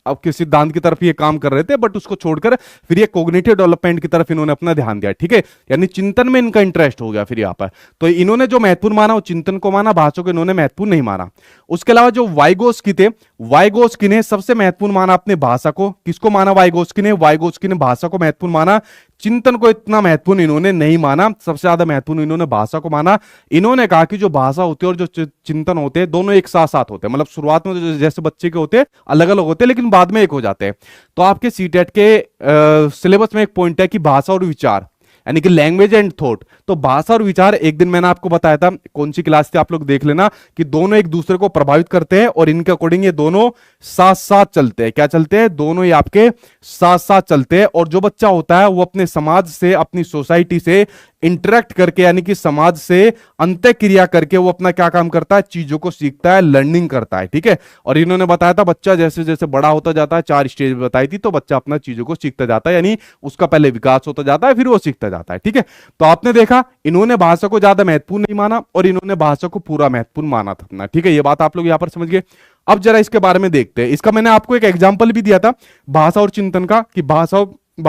आपके सिद्धांत की तरफ ये काम कर रहे थे, बट उसको छोड़कर फिर ये कॉग्निटिव डेवलपमेंट की तरफ इन्होंने अपना ध्यान दिया। ठीक है, यानी चिंतन में इनका इंटरेस्ट हो गया फिर यहाँ पर। तो इन्होंने जो महत्वपूर्ण माना वो चिंतन को माना, भाषा को इन्होंने महत्वपूर्ण नहीं माना। उसके अलावा जो वाइगोस्की थे, वाइगोस्की ने सबसे महत्वपूर्ण माना अपने भाषा को। किसको माना, वाइगोस्की ने, वाइगोस्की ने भाषा को महत्वपूर्ण माना, चिंतन को इतना महत्वपूर्ण इन्होंने नहीं माना। सबसे ज्यादा महत्वपूर्ण इन्होंने भाषा को माना। इन्होंने कहा कि जो भाषा होती है और जो चिंतन होते हैं दोनों एक साथ साथ होते हैं, मतलब शुरुआत में तो जैसे बच्चे के होते हैं अलग अलग होते हैं, लेकिन बाद में एक हो जाते हैं। तो आपके सीटेट के सिलेबस में एक पॉइंट है कि भाषा और विचार, यानी कि लैंग्वेज एंड थॉट। तो भाषा और विचार, एक दिन मैंने आपको बताया था, कौन सी क्लास थी आप लोग देख लेना, कि दोनों एक दूसरे को प्रभावित करते हैं और इनके अकॉर्डिंग ये दोनों साथ साथ चलते हैं। क्या चलते हैं, दोनों ही आपके साथ साथ चलते हैं। और जो बच्चा होता है वो अपने समाज से, अपनी सोसाइटी से इंटरेक्ट करके, यानी कि समाज से अंतःक्रिया करके वो अपना क्या काम करता है, चीजों को सीखता है, लर्निंग करता है। ठीक है, और इन्होंने बताया था बच्चा जैसे जैसे बड़ा होता जाता है, 4 स्टेज बताई थी, तो बच्चा अपना चीजों को सीखता जाता है, यानी उसका पहले विकास होता जाता है फिर वो सीखता जाता है। ठीक है, तो आपने देखा इन्होंने भाषा को ज्यादा महत्वपूर्ण नहीं माना और इन्होंने भाषा को पूरा महत्वपूर्ण माना था अपना। ठीक है, ये बात आप लोग यहां पर समझ गए। अब जरा इसके बारे में देखते हैं। इसका मैंने आपको एक एग्जांपल भी दिया था भाषा और चिंतन का, कि भाषा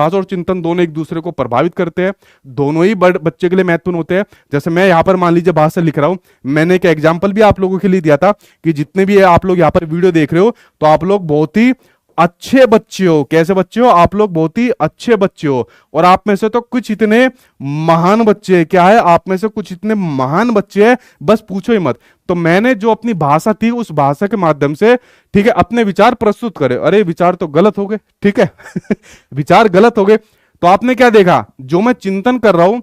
और चिंतन दोनों एक दूसरे को प्रभावित करते हैं, दोनों ही बच्चे के लिए महत्वपूर्ण होते हैं। जैसे मैं यहां पर मान लीजिए भाषा लिख रहा हूं, मैंने एक एग्जांपल भी आप लोगों के लिए दिया था कि जितने भी आप लोग यहां पर वीडियो देख रहे हो, तो आप लोग बहुत ही अच्छे बच्चे हो। कैसे बच्चे हो, आप लोग बहुत ही अच्छे बच्चे हो, और आप में से तो कुछ इतने महान बच्चे हैं। क्या है, आप में से कुछ इतने महान बच्चे हैं, बस पूछो ही मत। तो मैंने जो अपनी भाषा थी उस भाषा के माध्यम से, ठीक है, अपने विचार प्रस्तुत करे। अरे विचार तो गलत हो गए, ठीक है विचार गलत हो गए। तो आपने क्या देखा, जो मैं चिंतन कर रहा हूं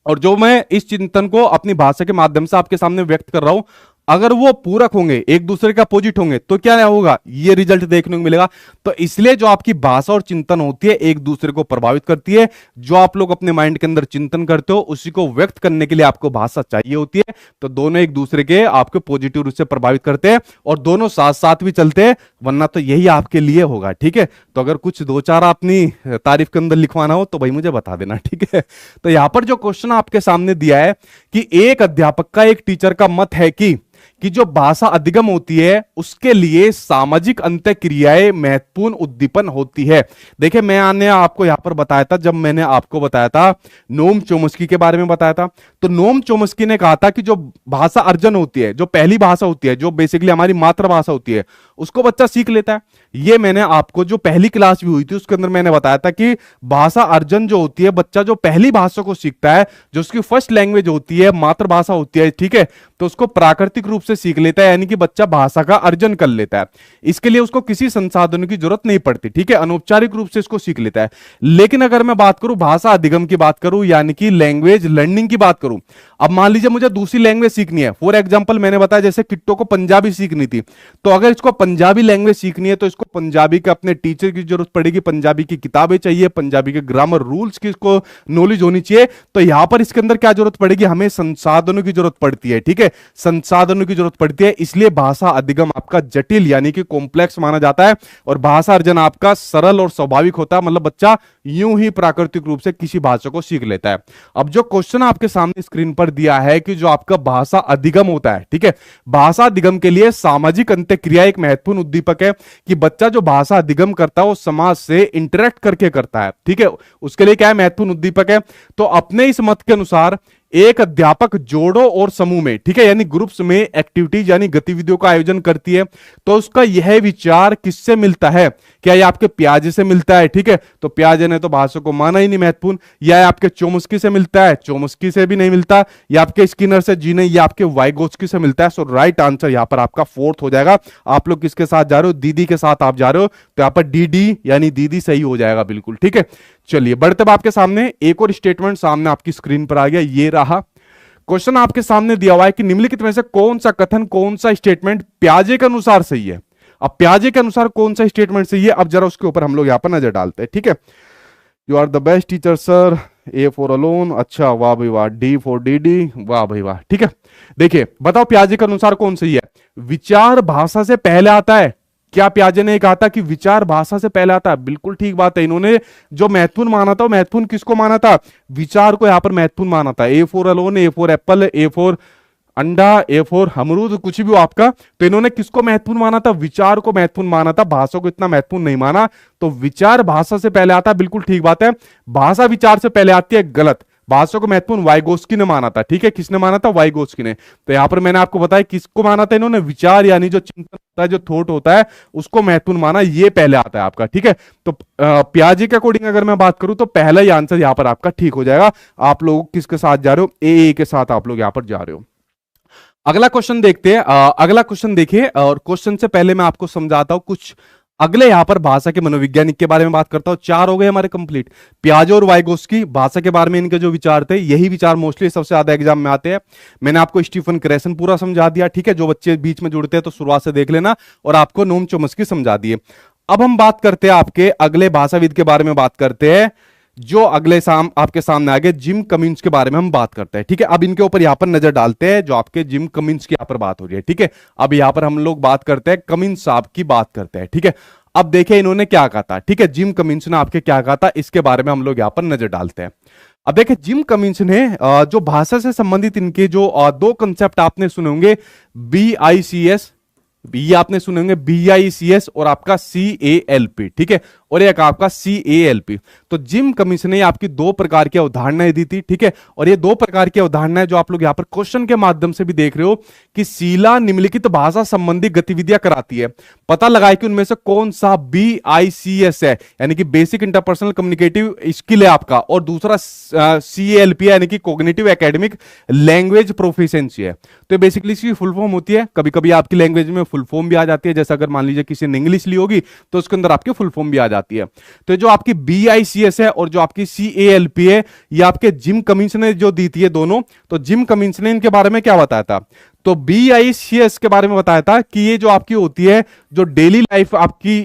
और जो मैं इस चिंतन को अपनी भाषा के माध्यम से आपके सामने व्यक्त कर रहा हूं, अगर वो पूरक होंगे, एक दूसरे का अपोजिट होंगे, तो क्या होगा, ये रिजल्ट देखने को मिलेगा। तो इसलिए जो आपकी भाषा और चिंतन होती है एक दूसरे को प्रभावित करती है। जो आप लोग अपने माइंड के अंदर चिंतन करते हो उसी को व्यक्त करने के लिए आपको भाषा चाहिए होती है। तो दोनों एक दूसरे के आपको पॉजिटिव रूप से प्रभावित करते हैं और दोनों साथ साथ भी चलते हैं, वरना तो यही आपके लिए होगा। ठीक है, तो अगर कुछ 2-4 अपनी तारीफ के अंदर लिखवाना हो तो भाई मुझे बता देना। ठीक है, तो यहां पर जो क्वेश्चन आपके सामने दिया है कि एक अध्यापक का, एक टीचर का मत है कि जो भाषा अधिगम होती है उसके लिए सामाजिक अंतःक्रियाएं महत्वपूर्ण उद्दीपन होती है। देखिए मैंने आपको यहां पर बताया था, जब मैंने आपको बताया था नोम चोम्स्की के बारे में बताया था, तो नोम चोम्स्की ने कहा था कि जो भाषा अर्जन होती है, जो पहली भाषा होती है, जो बेसिकली हमारी मातृभाषा होती है, उसको बच्चा सीख लेता है। ये मैंने आपको जो पहली क्लास भी हुई थी उसके अंदर मैंने बताया था कि भाषा अर्जन जो होती है, बच्चा जो पहली भाषा को सीखता है, जो उसकी फर्स्ट लैंग्वेज होती है, मातृभाषा होती है, ठीक है, तो उसको प्राकृतिक रूप से सीख लेता है, यानी कि बच्चा भाषा का अर्जन कर लेता है। इसके लिए उसको किसी संसाधनों की जरूरत नहीं पड़ती। ठीक है, अनौपचारिक रूप से इसको सीख लेता है। लेकिन अगर मैं बात करूं भाषा अधिगम की बात करूं, यानी कि लैंग्वेज लर्निंग की बात करूं, अब मान लीजिए मुझे दूसरी लैंग्वेज सीखनी है। फॉर एग्जाम्पल मैंने बताया जैसे किट्टो को पंजाबी सीखनी थी, तो अगर इसको पंजाबी लैंग्वेज सीखनी है तो इसको पंजाबी के अपने टीचर की जरूरत पड़ेगी, पंजाबी की किताबें चाहिए, पंजाबी के ग्रामर रूल्स की इसको नॉलेज होनी चाहिए। तो यहां पर इसके अंदर क्या जरूरत पड़ेगी, हमें संसाधनों की जरूरत पड़ती है, ठीक है, संसाधनों की जरूरत पड़ती है। इसलिए भाषा अधिगम आपका जटिल यानी कि कॉम्प्लेक्स माना जाता है और भाषा अर्जन आपका सरल और स्वाभाविक होता है, मतलब बच्चा यूं ही प्राकृतिक रूप से किसी भाषा को सीख लेता है। अब जो क्वेश्चन आपके सामने स्क्रीन पर दिया है कि जो आपका भाषा अधिगम होता है, ठीक है, भाषा अधिगम के लिए सामाजिक अंत्यक्रिया एक महत्वपूर्ण उद्दीपक है कि बच्चा जो भाषा अधिगम करता है वो समाज से इंटरेक्ट करके करता है, ठीक है, उसके लिए क्या है, महत्वपूर्ण उद्दीपक है। तो अपने इस मत के अनुसार एक अध्यापक जोड़ों और समूह में, ठीक है, यानी ग्रुप्स में एक्टिविटीज यानी गतिविधियों का आयोजन करती है, तो उसका यह विचार किससे मिलता है, क्या ये आपके पियाजे से मिलता है, ठीक है, तो पियाजे ने तो भाषा को माना ही नहीं महत्वपूर्ण, या आपके चोम्स्की से मिलता है, चोम्स्की से भी नहीं मिलता, या आपके स्किनर से जी नहीं, या आपके वाइगोत्स्की से मिलता है। सो राइट आंसर यहां पर आपका फोर्थ हो जाएगा। आप लोग किसके साथ जा रहे हो, दीदी के साथ आप जा रहे हो, तो यहां पर डी डी यानी दीदी सही हो जाएगा, बिल्कुल ठीक है। चलिए बढ़ते आपके सामने एक और स्टेटमेंट सामने आपकी स्क्रीन पर आ गया, ये रहा क्वेश्चन आपके सामने दिया हुआ है कि निम्नलिखित में से कौन सा कथन, कौन सा स्टेटमेंट पियाजे के अनुसार सही है। अब पियाजे के अनुसार कौन सा स्टेटमेंट सही है, अब जरा उसके ऊपर हम लोग यहां पर नजर डालते हैं, ठीक है। You are the best teacher sir, A for alone, अच्छा वाह भाई वाह, डी फॉर डी डी, वाह भाई वाह, ठीक है। देखिए बताओ पियाजे के अनुसार कौन सही है, विचार भाषा से पहले आता है। क्या पियाजे ने कहा था कि विचार भाषा से पहले आता है, बिल्कुल ठीक बात है। इन्होंने जो महत्वपूर्ण माना था, महत्वपूर्ण किसको माना था, विचार को यहां पर महत्वपूर्ण माना था। ए for alone, A for Apple, A for अंडा, ए फॉर अमरूद, कुछ भी हो आपका, तो इन्होंने किसको महत्वपूर्ण माना था, विचार को महत्वपूर्ण माना था, भाषा को इतना महत्वपूर्ण नहीं माना। तो विचार भाषा से पहले आता है, बिल्कुल ठीक बात है। भाषा विचार से पहले आती है, गलत। भाषा को महत्वपूर्ण वाइगोत्स्की ने माना था, ठीक है, किसने माना था, वाइगोत्स्की ने। तो यहां पर मैंने आपको बताया किसको माना था इन्होंने, विचार यानी जो चिंतन होता है, जो थॉट होता है, उसको महत्वपूर्ण माना, ये पहले आता है आपका, ठीक है। तो पियाजे के अकॉर्डिंग अगर मैं बात करूं तो पहला ही आंसर यहां पर आपका ठीक हो जाएगा। आप लोग किसके साथ जा रहे हो, ए के साथ आप लोग यहां पर जा रहे हो। अगला क्वेश्चन देखते हैं। अगला क्वेश्चन देखिए, और क्वेश्चन से पहले मैं आपको समझाता हूं कुछ अगले यहां पर भाषा के मनोवैज्ञानिक के बारे में बात करता हूं। 4 हो गए हमारे कंप्लीट। पियाजे और वाइगोत्स्की भाषा के बारे में इनके जो विचार थे, यही विचार मोस्टली सबसे ज्यादा एग्जाम में आते हैं। मैंने आपको स्टीफन क्रेसन पूरा समझा दिया, ठीक है, जो बच्चे बीच में जुड़ते हैं तो शुरुआत से देख लेना, और आपको नोम चोम्स्की समझा दिए। अब हम बात करते हैं आपके अगले भाषाविद के बारे में बात करते हैं, जो अगले आपके सामने आगे जिम कमिंस के बारे में हम बात करते हैं, ठीक है। अब इनके ऊपर यहां पर नजर डालते हैं, जो आपके जिम कमिंस की यहां पर बात हो रही है, ठीक है। अब यहां पर हम लोग बात करते हैं, कमिंस साहब की बात करते हैं, ठीक है। अब देखिए इन्होंने क्या कहा था, ठीक है, जिम कमिंस ने आपके क्या कहा था, इसके बारे में हम लोग यहां पर नजर डालते हैं। अब देखिए जिम कमिंस ने जो भाषा से संबंधित इनके जो 2 कंसेप्ट आपने सुने होंगे, BICS, ये आपने सुने होंगे BICS और आपका CALP, ठीक है, और एक आपका CALP। तो जिम कमिंस ने आपकी 2 प्रकार की अवधारणाएं दी थी, ठीक है, और ये 2 प्रकार की अवधारणाएं जो आप लोग यहां पर क्वेश्चन के माध्यम से भी देख रहे हो कि शीला निम्नलिखित भाषा संबंधी गतिविधियां कराती है, पता लगाए कि उनमें से कौन सा BICS है, यानी कि बेसिक इंटरपर्सनल कम्युनिकेटिव स्किल है आपका, और दूसरा CALP है, यानी कि कॉग्निटिव एकेडमिक लैंग्वेज प्रोफिशिएंसी है। तो बेसिकली इसकी फुल फॉर्म होती है, कभी कभी आपकी लैंग्वेज में फुल फॉर्म भी आ जाती है, जैसे अगर मान लीजिए किसी ने इंग्लिश ली होगी तो उसके अंदर आपकी फुल फॉर्म भी आ जाती है। तो जो आपकी BICS है और जो आपकी CALP है, ये आपके जिम कमिंस ने जो दी थी दोनों। तो जिम कमिंस ने इनके बारे में क्या बताया था, तो BICS के बारे में बताया था कि ये जो आपकी होती है, जो डेली लाइफ आपकी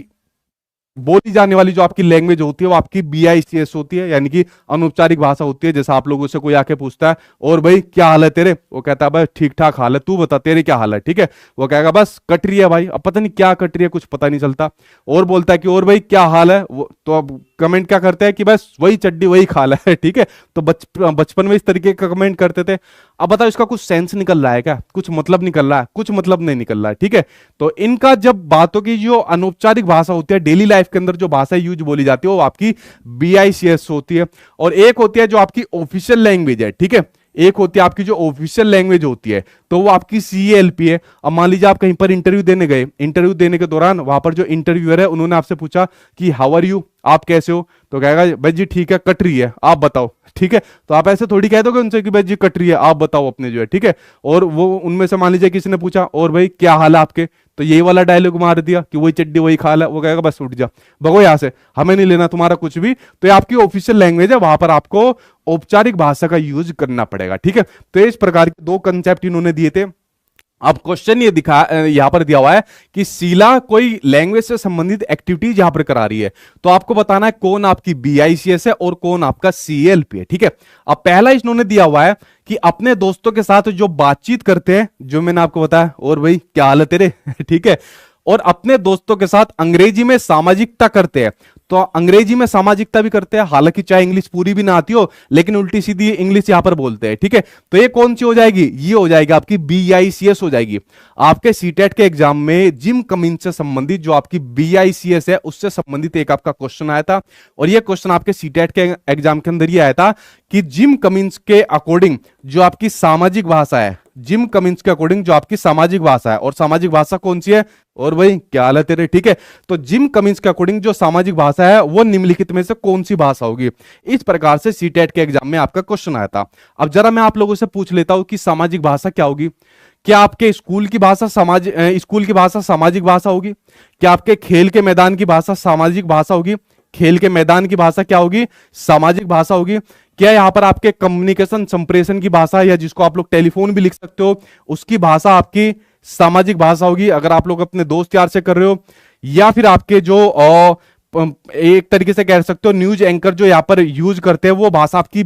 बोली जाने वाली जो आपकी लैंग्वेज होती है, वो आपकी BICS होती है, यानी कि अनौपचारिक भाषा होती है। जैसे आप लोगों से कोई आके पूछता है, और भाई क्या हाल है तेरे, वो कहता है भाई ठीक ठाक हाल है, तू बता तेरे क्या हाल है, ठीक है, वो कहेगा बस कट रही है भाई, अब पता नहीं क्या कट रही है, कुछ पता नहीं चलता। और बोलता है कि और भाई क्या हाल है, वो तो अब कमेंट क्या करते हैं कि बस वही चड्डी वही खाल है, ठीक है। तो बचपन में इस तरीके का कमेंट करते थे। अब बताओ इसका कुछ सेंस निकल रहा है क्या, कुछ मतलब निकल रहा है, कुछ मतलब नहीं निकल रहा है, ठीक है। तो इनका जब बातों की जो अनौपचारिक भाषा होती है, डेली लाइफ के अंदर जो भाषा यूज बोली जाती है, वो आपकी BICS होती है। और एक होती है जो आपकी ऑफिशियल लैंग्वेज है, ठीक है, एक होती है आपकी जो ऑफिशियल लैंग्वेज होती है, तो वो आपकी CALP है। अब मान लीजिए आप कहीं पर इंटरव्यू देने गए, इंटरव्यू देने के दौरान वहां पर जो इंटरव्यूअर है उन्होंने आपसे पूछा कि हाउ आर यू, आप कैसे हो, तो कहेगा भाई जी ठीक है, कट रही है, आप बताओ, ठीक है। तो आप ऐसे थोड़ी कह दोगे उनसे कि भाई जी कट रही है, आप बताओ अपने जो है, ठीक है। और वो उनमें से मान लीजिए किसी ने पूछा और भाई क्या हाल है आपके, तो यही वाला डायलॉग मार दिया कि वही चड्डी वही खाल है, वो कहेगा बस उठ जा, भगो यहां से, हमें नहीं लेना तुम्हारा कुछ भी। तो ये आपकी ऑफिशियल लैंग्वेज है, वहां पर आपको औपचारिक भाषा का यूज करना पड़ेगा, ठीक है। तो इस प्रकार के 2 कंसेप्ट इन्होंने दिए थे, अब क्वेश्चन ये दिखा यहां पर दिया हुआ है कि शीला कोई लैंग्वेज से संबंधित एक्टिविटीज यहां पर करा रही है, तो आपको बताना है कौन आपकी बीआईसीएस है और कौन आपका सीएलपी है। ठीक है, अब पहला इन्होंने दिया हुआ है कि अपने दोस्तों के साथ जो बातचीत करते हैं, जो मैंने आपको बताया, और भाई क्या हाल है तेरे ठीक है, और अपने दोस्तों के साथ अंग्रेजी में सामाजिकता करते हैं, तो अंग्रेजी में सामाजिकता भी करते हैं, हालांकि चाहे इंग्लिश पूरी भी ना आती हो लेकिन उल्टी सीधी इंग्लिश यहां पर बोलते हैं। ठीक है, तो ये कौन सी हो जाएगी, ये हो जाएगी आपकी बीआईसीएस हो जाएगी। आपके सीटेट के एग्जाम में जिम कमिंस से संबंधित जो आपकी बीआईसीएस है उससे संबंधित एक आपका क्वेश्चन आया था, और ये क्वेश्चन आपके सीटेट के एग्जाम के अंदर ये आया था कि जिम कमिंस के अकॉर्डिंग जो आपकी सामाजिक भाषा है, जिम कमिंस के अकॉर्डिंग जो आपकी सामाजिक भाषा है, और सामाजिक भाषा कौन सी है, और भाई क्या हाल है तेरे। ठीक है, तो जिम कमिंस के अकॉर्डिंग जो सामाजिक भाषा है वो निम्नलिखित में से कौन सी भाषा होगी। इस प्रकार से सीटेट के एग्जाम में आपका क्वेश्चन आया था। अब जरा मैं आप लोगों से पूछ लेता हूं कि सामाजिक भाषा क्या होगी। क्या आपके स्कूल की भाषा स्कूल की भाषा सामाजिक भाषा होगी? क्या आपके खेल के मैदान की भाषा सामाजिक भाषा होगी? खेल के मैदान की भाषा क्या होगी, सामाजिक भाषा होगी। क्या यहां पर आपके कम्युनिकेशन संप्रेषण की भाषा, या जिसको आप लोग टेलीफोन भी लिख सकते हो, उसकी भाषा आपकी सामाजिक भाषा होगी अगर आप लोग अपने दोस्त यार से कर रहे हो, या फिर आपके जो एक तरीके से कह सकते हो न्यूज एंकर जो यहां पर यूज करते हैं वो भाषा आपकी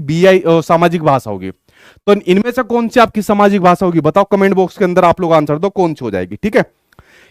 सामाजिक भाषा होगी। तो इनमें से कौन सी आपकी सामाजिक भाषा होगी, बताओ कमेंट बॉक्स के अंदर आप लोग आंसर दो कौन सी हो जाएगी। ठीक है,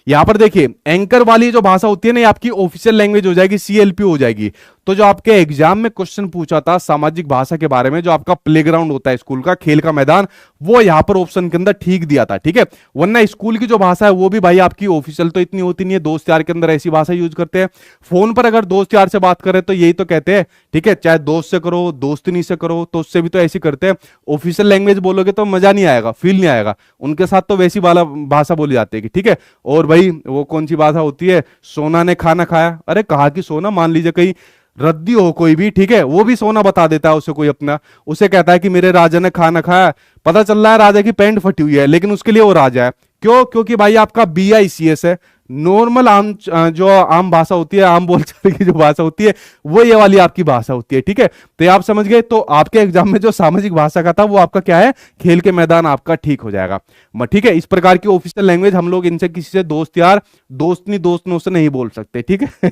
यहां पर देखिए एंकर वाली जो भाषा होती है ना, ये आपकी ऑफिशियल लैंग्वेज हो जाएगी, सीएलपी हो जाएगी। तो जो आपके एग्जाम में क्वेश्चन पूछा था सामाजिक भाषा के बारे में, जो आपका प्लेग्राउंड होता है स्कूल का, खेल का मैदान, वो यहां पर ऑप्शन के अंदर ठीक दिया था। ठीक है, वरना स्कूल की जो भाषा है वो भी भाई आपकी ऑफिशियल तो इतनी होती नहीं है, दोस्त यार के अंदर ऐसी भाषा यूज करते हैं। फोन पर अगर दोस्त यार से बात करें तो यही तो कहते हैं, ठीक है, चाहे दोस्त से करो दोस्तनी से करो तो उससे भी तो ऐसी करते हैं। ऑफिशियल लैंग्वेज बोलोगे तो मजा नहीं आएगा, फील नहीं आएगा, उनके साथ तो वैसी वाला भाषा बोली जाती है। ठीक है, और भाई वो कौन सी भाषा होती है, सोना ने खाना खाया, अरे कहा कि सोना, मान लीजिए कहीं रद्दी हो कोई भी, ठीक है, वो भी सोना बता देता है उसे कोई अपना, उसे कहता है कि मेरे राजा ने खाना खाया, पता चल रहा है राजा की पैंट फटी हुई है लेकिन उसके लिए वो राजा है। क्यों? क्योंकि भाई आपका बीआईसीएस है। नॉर्मल आम जो आम भाषा होती है, आम बोलचाल की जो भाषा होती है वो ये वाली आपकी भाषा होती है। ठीक है, तो ये आप समझ गए। तो आपके एग्जाम में जो सामाजिक भाषा का था वो आपका क्या है, खेल के मैदान आपका ठीक हो जाएगा। ठीक है, इस प्रकार की ऑफिशियल लैंग्वेज हम लोग इनसे किसी से दोस्त यार दोस्तनी दोस्तों से नहीं बोल सकते। ठीक है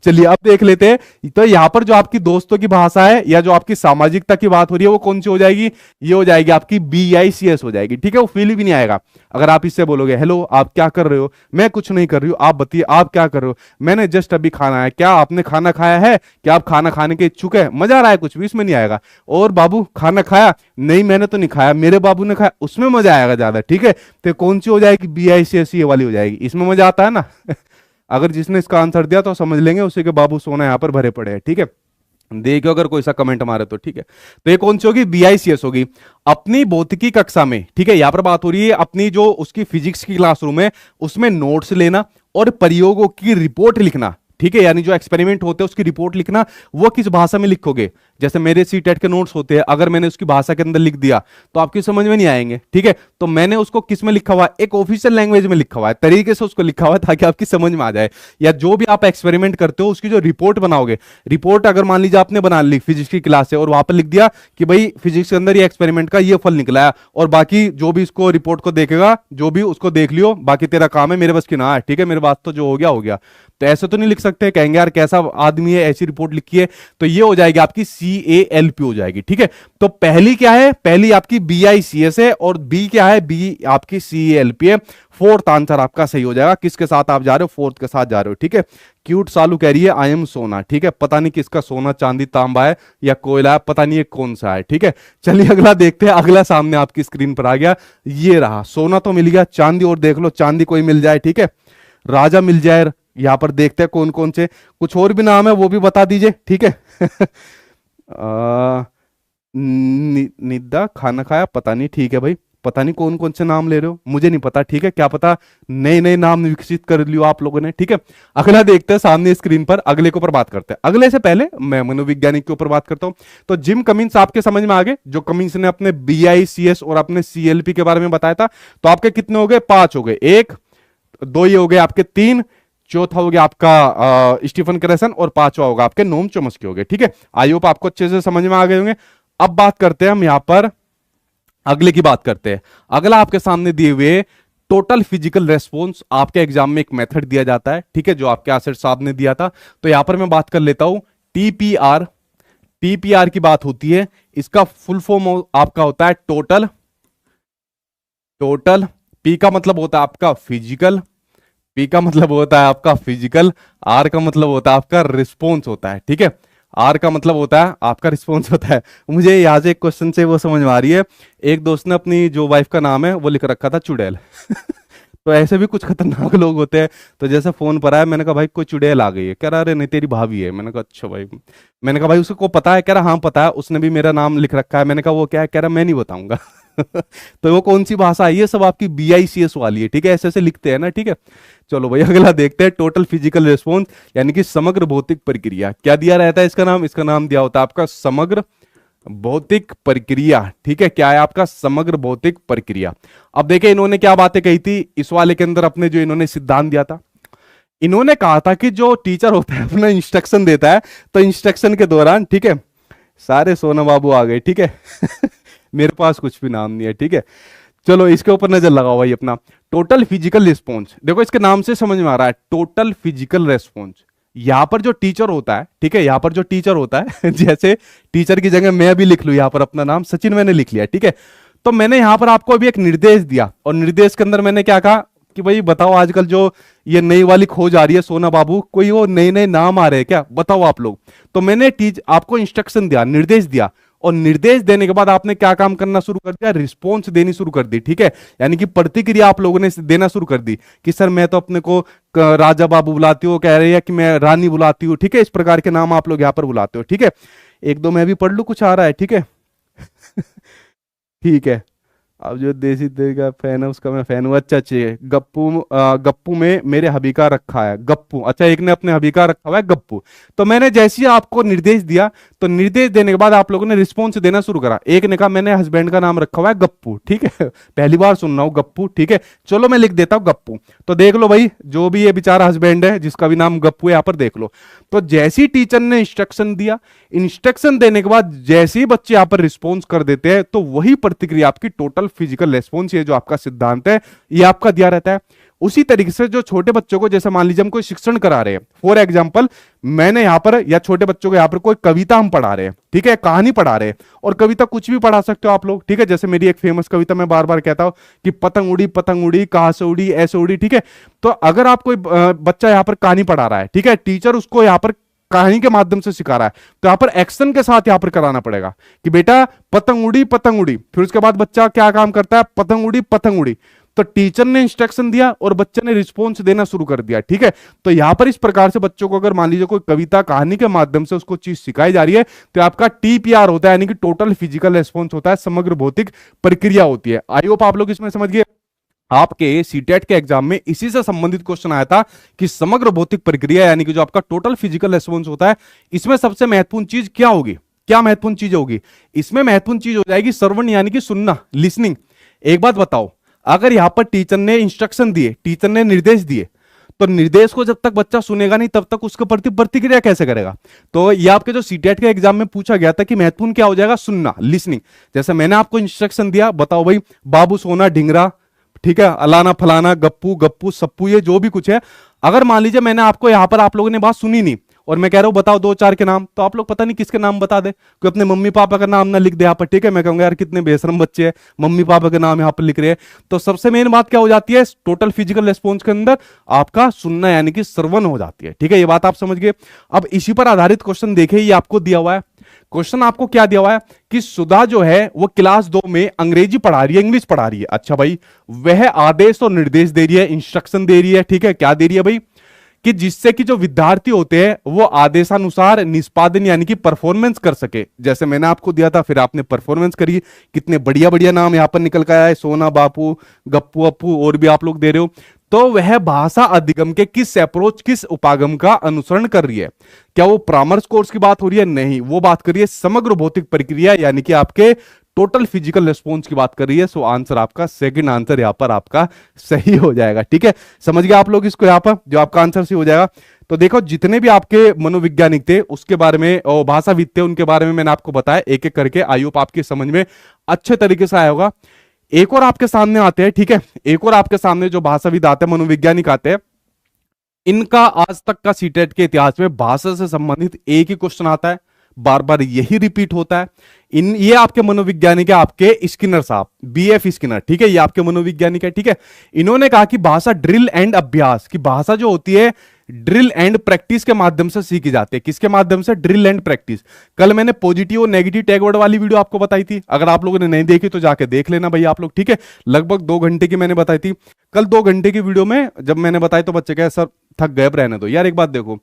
चलिए अब देख लेते हैं, तो यहां पर जो आपकी दोस्तों की भाषा है या जो आपकी सामाजिकता की बात हो रही है वो कौन सी हो जाएगी, ये हो जाएगी आपकी बीआईसीएस हो जाएगी। ठीक है, वो फील भी नहीं आएगा अगर आप इससे बोलोगे हेलो आप क्या कर रहे हो, मैं कुछ नहीं कर रही हूं, आप बताइए आप क्या कर रहे हो, मैंने जस्ट अभी खाना है, क्या आपने खाना खाया है, क्या आप खाना खाने के इच्छुक है, मजा आ रहा है, कुछ भी इसमें नहीं आएगा। और बाबू खाना खाया, नहीं मैंने तो नहीं खाया, मेरे बाबू ने खाया, उसमें मजा आएगा ज्यादा। ठीक है, तो कौन सी हो जाएगी, बीआईसीएस ये वाली हो जाएगी, इसमें मजा आता है ना अगर जिसने इसका आंसर दिया तो समझ लेंगे उसी के बाबू सोना यहां पर भरे पड़े हैं। ठीक है, देखियो अगर कोई सा कमेंट मारे तो। ठीक है, तो ये कौन सी होगी, बीआईसीएस होगी। अपनी भौतिकी कक्षा में, ठीक है, यहां पर बात हो रही है अपनी जो उसकी फिजिक्स की क्लासरूम है उसमें नोट्स लेना और प्रयोगों की रिपोर्ट लिखना। ठीक है, यानी जो एक्सपेरिमेंट होते हैं उसकी रिपोर्ट लिखना, वो किस भाषा में लिखोगे। जैसे मेरे सीटेट के नोट्स होते हैं, अगर मैंने उसकी भाषा के अंदर लिख दिया तो आपकी समझ में नहीं आएंगे। ठीक है, तो मैंने उसको किस में लिखा हुआ है, एक ऑफिशियल लैंग्वेज में लिखा हुआ है, तरीके से उसको लिखा हुआ है ताकि आपकी समझ में आ जाए। या जो भी आप एक्सपेरिमेंट करते हो उसकी जो रिपोर्ट बनाओगे, रिपोर्ट अगर मान लीजिए आपने बना ली फिजिक्स की क्लास से और वहां पर लिख दिया कि भाई फिजिक्स के अंदर ये एक्सपेरिमेंट का ये फल निकला है, और बाकी जो भी इसको रिपोर्ट को देखेगा, जो भी उसको देख लियो, बाकी तेरा काम है, मेरे बस की ना है। ठीक है, मेरे पास तो जो हो गया हो गया। तो ऐसे तो नहीं लिख सकते, कहेंगे यार कैसा आदमी है, ऐसी रिपोर्ट लिखी है। तो ये हो जाएगी आपकी CALP हो जाएगी। ठीक है, तो पहली क्या है, पहली आपकी BICS है, और बी क्या है, बी आपकी CALP है। फोर्थ आंसर आपका सही हो जाएगा। किसके साथ आप जा रहे हो, फोर्थ के साथ जा रहे हो। ठीक है, क्यूट सालू कह रही है आई एम सोना। ठीक है, पता नहीं किसका सोना चांदी तांबा है या कोयला है, पता नहीं ये कौन सा है। ठीक है, चलिए अगला देखते हैं। अगला सामने आपकी स्क्रीन पर आ गया, ये रहा। सोना तो मिल गया, चांदी और देख लो, चांदी कोई मिल जाए। ठीक है, राजा मिल जाए। यहां पर देखते हैं कौन कौन से, कुछ और भी नाम है वो भी बता दीजिए। ठीक है निद्दा खाना खाया, पता नहीं। ठीक है भाई, पता नहीं कौन कौन से नाम ले रहे हो, मुझे नहीं पता। ठीक है, क्या पता नए नए नाम विकसित कर लियो आप लोगों ने। ठीक है, अगला देखते हैं सामने स्क्रीन पर, अगले के ऊपर बात करते हैं। अगले से पहले मैं मनोवैज्ञानिक के ऊपर बात करता हूं। तो जिम कमिंस आपके समझ में आ गए, जो कमिंस ने अपने BICS और अपने CLP के बारे में बताया था। तो आपके कितने हो गए, 5 हो गए, 1 2 ये हो गए आपके 3, चौथा हो गया आपका स्टीफन क्रेसन, और पांचवा होगा आपके नोम चोम्स्की हो गए। ठीक है, आई होप आपको अच्छे से समझ में आ गए होंगे। अब बात करते हैं हम यहां पर अगले की बात करते हैं। अगला आपके सामने दिए हुए टोटल फिजिकल रेस्पॉन्स आपके एग्जाम में एक मेथड दिया जाता है, ठीक है, जो आपके आसिर साहब ने दिया था। तो यहां पर मैं बात कर लेता हूं टीपीआर। टीपीआर की बात होती है, इसका फुल फॉर्म आपका होता है टोटल। टोटल, पी का मतलब होता है आपका फिजिकल, पी का मतलब होता है आपका फिजिकल, आर का मतलब होता है आपका रिस्पॉन्स होता है, ठीक है। आर का मतलब होता है आपका रिस्पॉन्स होता है। मुझे यहाँ से एक क्वेश्चन से वो समझ में आ रही है, एक दोस्त ने अपनी जो वाइफ का नाम है वो लिख रखा था चुड़ैल। तो ऐसे भी कुछ खतरनाक लोग होते हैं। तो जैसे फोन पर आया, मैंने कहा भाई कोई चुड़ैल आ गई है, कह रहा अरे नहीं तेरी भाभी है। मैंने कहा अच्छा भाई। मैंने कहा भाई उसको पता है, कह रहा हाँ पता है, उसने भी मेरा नाम लिख रखा है। मैंने कहा वो क्या है, कह रहा मैं नहीं बताऊंगा। तो वो कौन सी भाषा है, ये सब आपकी BICS वाली है, ठीक है, ऐसे ऐसे लिखते हैं ना, ठीक है। चलो भाई अगला देखते हैं, टोटल फिजिकल रिस्पॉन्स यानी कि समग्र भौतिक प्रक्रिया। क्या दिया रहता है इसका नाम? इसका नाम दिया होता है आपका समग्र भौतिक प्रक्रिया, ठीक है। क्या है आपका? समग्र भौतिक प्रक्रिया। अब देखिए इन्होंने क्या बातें कही थी इस वाले के अंदर, अपने जो इन्होंने सिद्धांत दिया था। इन्होंने कहा था कि जो टीचर होता है अपना इंस्ट्रक्शन देता है, तो इंस्ट्रक्शन के दौरान, ठीक है, सारे सोना बाबू आ गए, ठीक है। मेरे पास कुछ भी नाम नहीं है, ठीक है। चलो इसके ऊपर नजर लगाओ भाई अपना। टोटल फिजिकल रिस्पॉन्स, देखो इसके नाम से समझ में आ रहा है, टोटल फिजिकल रिस्पॉन्स। यहां पर जो टीचर होता है, ठीक है, यहां पर जो टीचर होता है जैसे टीचर की जगह मैं भी लिख लूं यहां पर अपना नाम सचिन मैंने लिख लिया, ठीक है। तो मैंने यहां पर आपको अभी एक निर्देश दिया, और निर्देश के अंदर मैंने क्या कहा कि भाई बताओ आजकल जो ये नई वाली खोज आ रही है सोना बाबू, कोई वो नए नए नाम आ रहे हैं क्या, बताओ आप लोग। तो मैंने आपको इंस्ट्रक्शन दिया, निर्देश दिया, और निर्देश देने के बाद आपने क्या काम करना शुरू कर दिया? रिस्पॉन्स देनी शुरू कर दी, ठीक है। यानी कि प्रतिक्रिया आप लोगों ने देना शुरू कर दी कि सर मैं तो अपने को राजा बाबू बुलाती हूँ, कह रही है कि मैं रानी बुलाती हूँ, ठीक है। इस प्रकार के नाम आप लोग यहाँ पर बुलाते हो, ठीक है। एक दो मैं भी पढ़ लू, कुछ आ रहा है, ठीक है। ठीक है। अब जो देसी तेल का फैन है उसका मैं फैन हूँ। अच्छा अच्छे गप्पू, गप्पू में मेरे हबी का रखा है गप्पू। अच्छा एक ने अपने हबी का रखा हुआ है गप्पू। तो मैंने जैसे ही आपको निर्देश दिया, तो निर्देश देने के बाद आप लोगों ने रिस्पॉन्स देना शुरू करा। एक ने कहा मैंने हस्बैंड का नाम रखा हुआ है गप्पू, ठीक है। पहली बार सुन रहा हूँ गप्पू, ठीक है। चलो मैं लिख देता हूँ गप्पू। तो देख लो भाई, जो भी ये बेचारा हस्बैंड है जिसका भी नाम गप्पू है, यहाँ पर देख लो। तो जैसे ही टीचर ने इंस्ट्रक्शन दिया, इंस्ट्रक्शन देने के बाद जैसे ही बच्चे यहाँ पर रिस्पॉन्स कर देते हैं, तो वही प्रतिक्रिया आपकी टोटल फिजिकल रेस्पॉन्स, ये जो आपका सिद्धांत है ये आपका दिया रहता है। उसी तरीके से जो छोटे बच्चों को, जैसे मान लीजिए हम कोई शिक्षण करा रहे हैं, फॉर एग्जांपल मैंने यहां पर, या छोटे बच्चों को यहां पर कोई कविता हम पढ़ा रहे हैं, ठीक है, कहानी पढ़ा रहे हैं, और कविता कुछ भी पढ़ा सकते हो आप लोग, ठीक है। जैसे मेरी एक फेमस कविता मैं बार बार कहता हूं कि पतंग उड़ी कहां से उड़ी ऐसे उड़ी, ठीक है। तो अगर आप कोई बच्चा यहां पर कहानी पढ़ा रहा है, ठीक है, टीचर उसको यहां पर कहानी के माध्यम से सिखा रहा है, तो यहां पर एक्शन के साथ यहां पर कराना पड़ेगा कि बेटा पतंग उड़ी, फिर उसके बाद बच्चा क्या काम करता है? पतंग उड़ी। तो टीचर ने इंस्ट्रक्शन दिया और बच्चे ने रिस्पॉन्स देना शुरू कर दिया, ठीक है। तो यहां पर इस प्रकार से बच्चों को अगर मान लीजिए कोई कविता कहानी के माध्यम से उसको चीज सिखाई जा रही है, तो आपका TPR होता है, यानी कि टोटल फिजिकल रेस्पॉन्स होता है, समग्र भौतिक प्रक्रिया होती है। आई होप आप लोग इसमें समझ गए। आपके सीटेट के एग्जाम में इसी से संबंधित क्वेश्चन आया था कि समग्र भौतिक प्रक्रिया यानी कि जो आपका टोटल फिजिकल रेस्पॉन्स होता है, इसमें सबसे महत्वपूर्ण चीज क्या होगी? क्या महत्वपूर्ण चीज होगी इसमें? महत्वपूर्ण चीज हो जाएगी श्रवण, यानी कि सुनना, लिसनिंग। एक बात बताओ, अगर यहां पर टीचर ने इंस्ट्रक्शन दिए, टीचर ने निर्देश दिए, तो निर्देश को जब तक बच्चा सुनेगा नहीं, तब तक उसके प्रति प्रतिक्रिया कैसे करेगा? तो ये आपके जो सीटेट के एग्जाम में पूछा गया था कि महत्वपूर्ण क्या हो जाएगा? सुनना, लिसनिंग। जैसे मैंने आपको इंस्ट्रक्शन दिया, बताओ भाई बाबू सोना ढिंगरा, ठीक है, अलाना फलाना, गप्पू गप्पू सप्पू, ये जो भी कुछ है। अगर मान लीजिए मैंने आपको यहां पर, आप लोगों ने बात सुनी नहीं और मैं कह रहा हूं बताओ दो चार के नाम, तो आप लोग पता नहीं किसके नाम बता दे, कोई अपने मम्मी पापा का नाम ना लिख दे यहाँ पर, ठीक है। मैं कहूंगा यार कितने बेशरम बच्चे हैं, मम्मी पापा के नाम यहाँ पर लिख रहे हैं। तो सबसे मेन बात क्या हो जाती है टोटल फिजिकल रेस्पॉन्स के अंदर? आपका सुनना, यानी कि श्रवण हो जाती है, ठीक है। ये बात आप समझ गए। अब इसी पर आधारित क्वेश्चन देखिए, ये आपको दिया हुआ है क्वेश्चन। आपको क्या दिया हुआ है कि सुधा जो है वो क्लास 2 में अंग्रेजी पढ़ा रही है, इंग्लिश पढ़ा रही है। अच्छा भाई, वह आदेश और निर्देश दे रही है, इंस्ट्रक्शन दे रही है, ठीक है। क्या दे रही है भाई? कि जिससे कि जो विद्यार्थी होते हैं वो आदेशानुसार निष्पादन यानी कि परफॉर्मेंस कर सके। जैसे मैंने आपको दिया था, फिर आपने परफॉर्मेंस करी। कितने बढ़िया बढ़िया नाम यहां पर निकल कर आया है, सोना बापू, गप्पू अप्पू, और भी आप लोग दे रहे हो। तो वह भाषा अधिगम के किस अप्रोच, किस उपागम का अनुसरण कर रही है? क्या वो परामर्श कोर्स की बात हो रही है? नहीं, वो बात कर रही है समग्र भौतिक प्रक्रिया यानी कि आपके टोटल फिजिकल रेस्पॉन्स की बात कर रही है। सो आंसर आपका सेकंड आंसर यहां पर आपका सही हो जाएगा, ठीक है। समझ गए आप लोग इसको? यहां पर जो आपका आंसर सही हो जाएगा। तो देखो जितने भी आपके मनोवैज्ञानिक थे उसके बारे में और भाषाविद थे उनके बारे में मैंने आपको बताया एक एक करके। आई होप आपकी समझ में अच्छे तरीके से आया होगा। एक और आपके सामने आते हैं, ठीक है, एक और आपके सामने जो भाषाविद आते हैं, मनोवैज्ञानिक आते हैं, इनका आज तक का सीटेट के इतिहास में भाषा से संबंधित एक ही क्वेश्चन आता है, बार बार यही रिपीट होता है। इन ये आपके मनोवैज्ञानिक है, आपके स्किनर साहब, बीएफ स्किनर, ठीक है, ये आपके मनोवैज्ञानिक है, ठीक है। इन्होंने कहा कि भाषा ड्रिल एंड अभ्यास की भाषा जो होती है ड्रिल एंड प्रैक्टिस के माध्यम से सीखी जाती है। किसके माध्यम से? Drill and practice. कल मैंने पॉजिटिव और नेगेटिव टैग वर्ड वाली वीडियो आपको बताई थी, अगर आप लोगों ने नहीं देखी तो जाके देख लेना भाई आप लोग, ठीक है। लगभग 2 घंटे की मैंने बताई थी। कल 2 घंटे की वीडियो में जब मैंने बताई तो बच्चे कहे सर थक गए, अब रहने दो। यार एक बात देखो,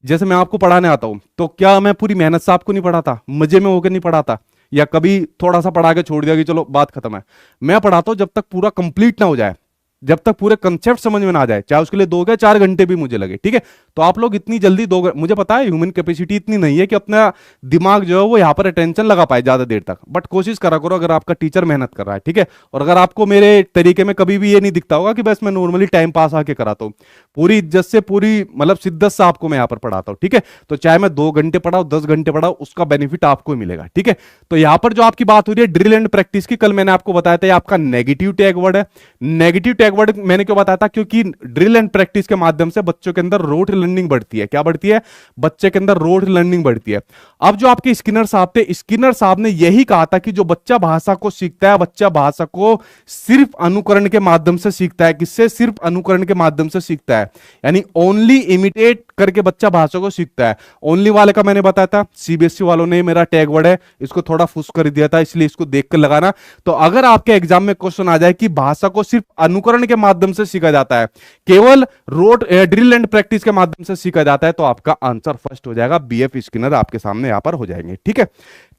जैसे मैं आपको पढ़ाने आता हूं तो क्या मैं पूरी मेहनत से आपको नहीं पढ़ाता, मजे में होकर नहीं पढ़ाता, या कभी थोड़ा सा पढ़ा के छोड़ दिया कि चलो बात खत्म है। मैं पढ़ाता हूं जब तक पूरा कंप्लीट ना हो जाए, जब तक पूरे कंसेप्ट समझ में ना आ जाए, चाहे उसके लिए 2 या 4 घंटे भी मुझे लगे, ठीक है। तो आप लोग इतनी जल्दी मुझे पता है ह्यूमन कैपेसिटी इतनी नहीं है कि अपना दिमाग जो है वो यहाँ पर अटेंशन लगा पाए ज्यादा देर तक, बट कोशिश करा करो अगर आपका टीचर मेहनत कर रहा है, ठीक है। और अगर आपको मेरे तरीके में कभी भी ये नहीं दिखता होगा कि बस मैं नॉर्मली टाइम पास आके कराता हूँ, पूरी इज्जत से, पूरी मतलब शिद्दत से आपको मैं यहाँ पर पढ़ाता हूँ, ठीक है। तो चाहे मैं 2 घंटे पढ़ाऊँ, 10 घंटे पढ़ाऊँ, उसका बेनिफिट आपको ही मिलेगा, ठीक है। तो यहाँ पर जो आपकी बात हो रही है ड्रिल एंड प्रैक्टिस की, कल मैंने आपको बताया था आपका नेगेटिव टैग वर्ड है। नेगेटिव टैग वर्ड मैंने क्यों बताया था? क्योंकि ड्रिल एंड प्रैक्टिस के माध्यम से बच्चों के अंदर रोट लर्निंग बढ़ती है। क्या बढ़ती है? बच्चे के अंदर रोट लर्निंग बढ़ती है। अब जो आपके स्किनर साहब थे, स्किनर साहब ने यही कहा था कि जो बच्चा भाषा को सीखता है, बच्चा भाषा को सिर्फ अनुकरण के माध्यम से सीखता है। किससे? सिर्फ अनुकरण के माध्यम से सीखता है, यानी ओनली इमिटेट करके बच्चा भाषा को सीखता है। ओनली वाले का मैंने बताया था, सीबीएसई वालों ने, मेरा टैग वर्ड है, इसको थोड़ा फुस कर दिया था, इसलिए इसको देखकर लगाना। तो अगर आपके एग्जाम में क्वेश्चन आ जाए कि भाषा को सिर्फ अनुकरण के माध्यम से सीखा जाता है, केवल रोट ड्रिल एंड प्रैक्टिस के माध्यम से सीखा जाता है, तो आपका आंसर फर्स्ट हो जाएगा, बीएफ स्किनर आपके सामने यहां पर हो जाएंगे, ठीक है।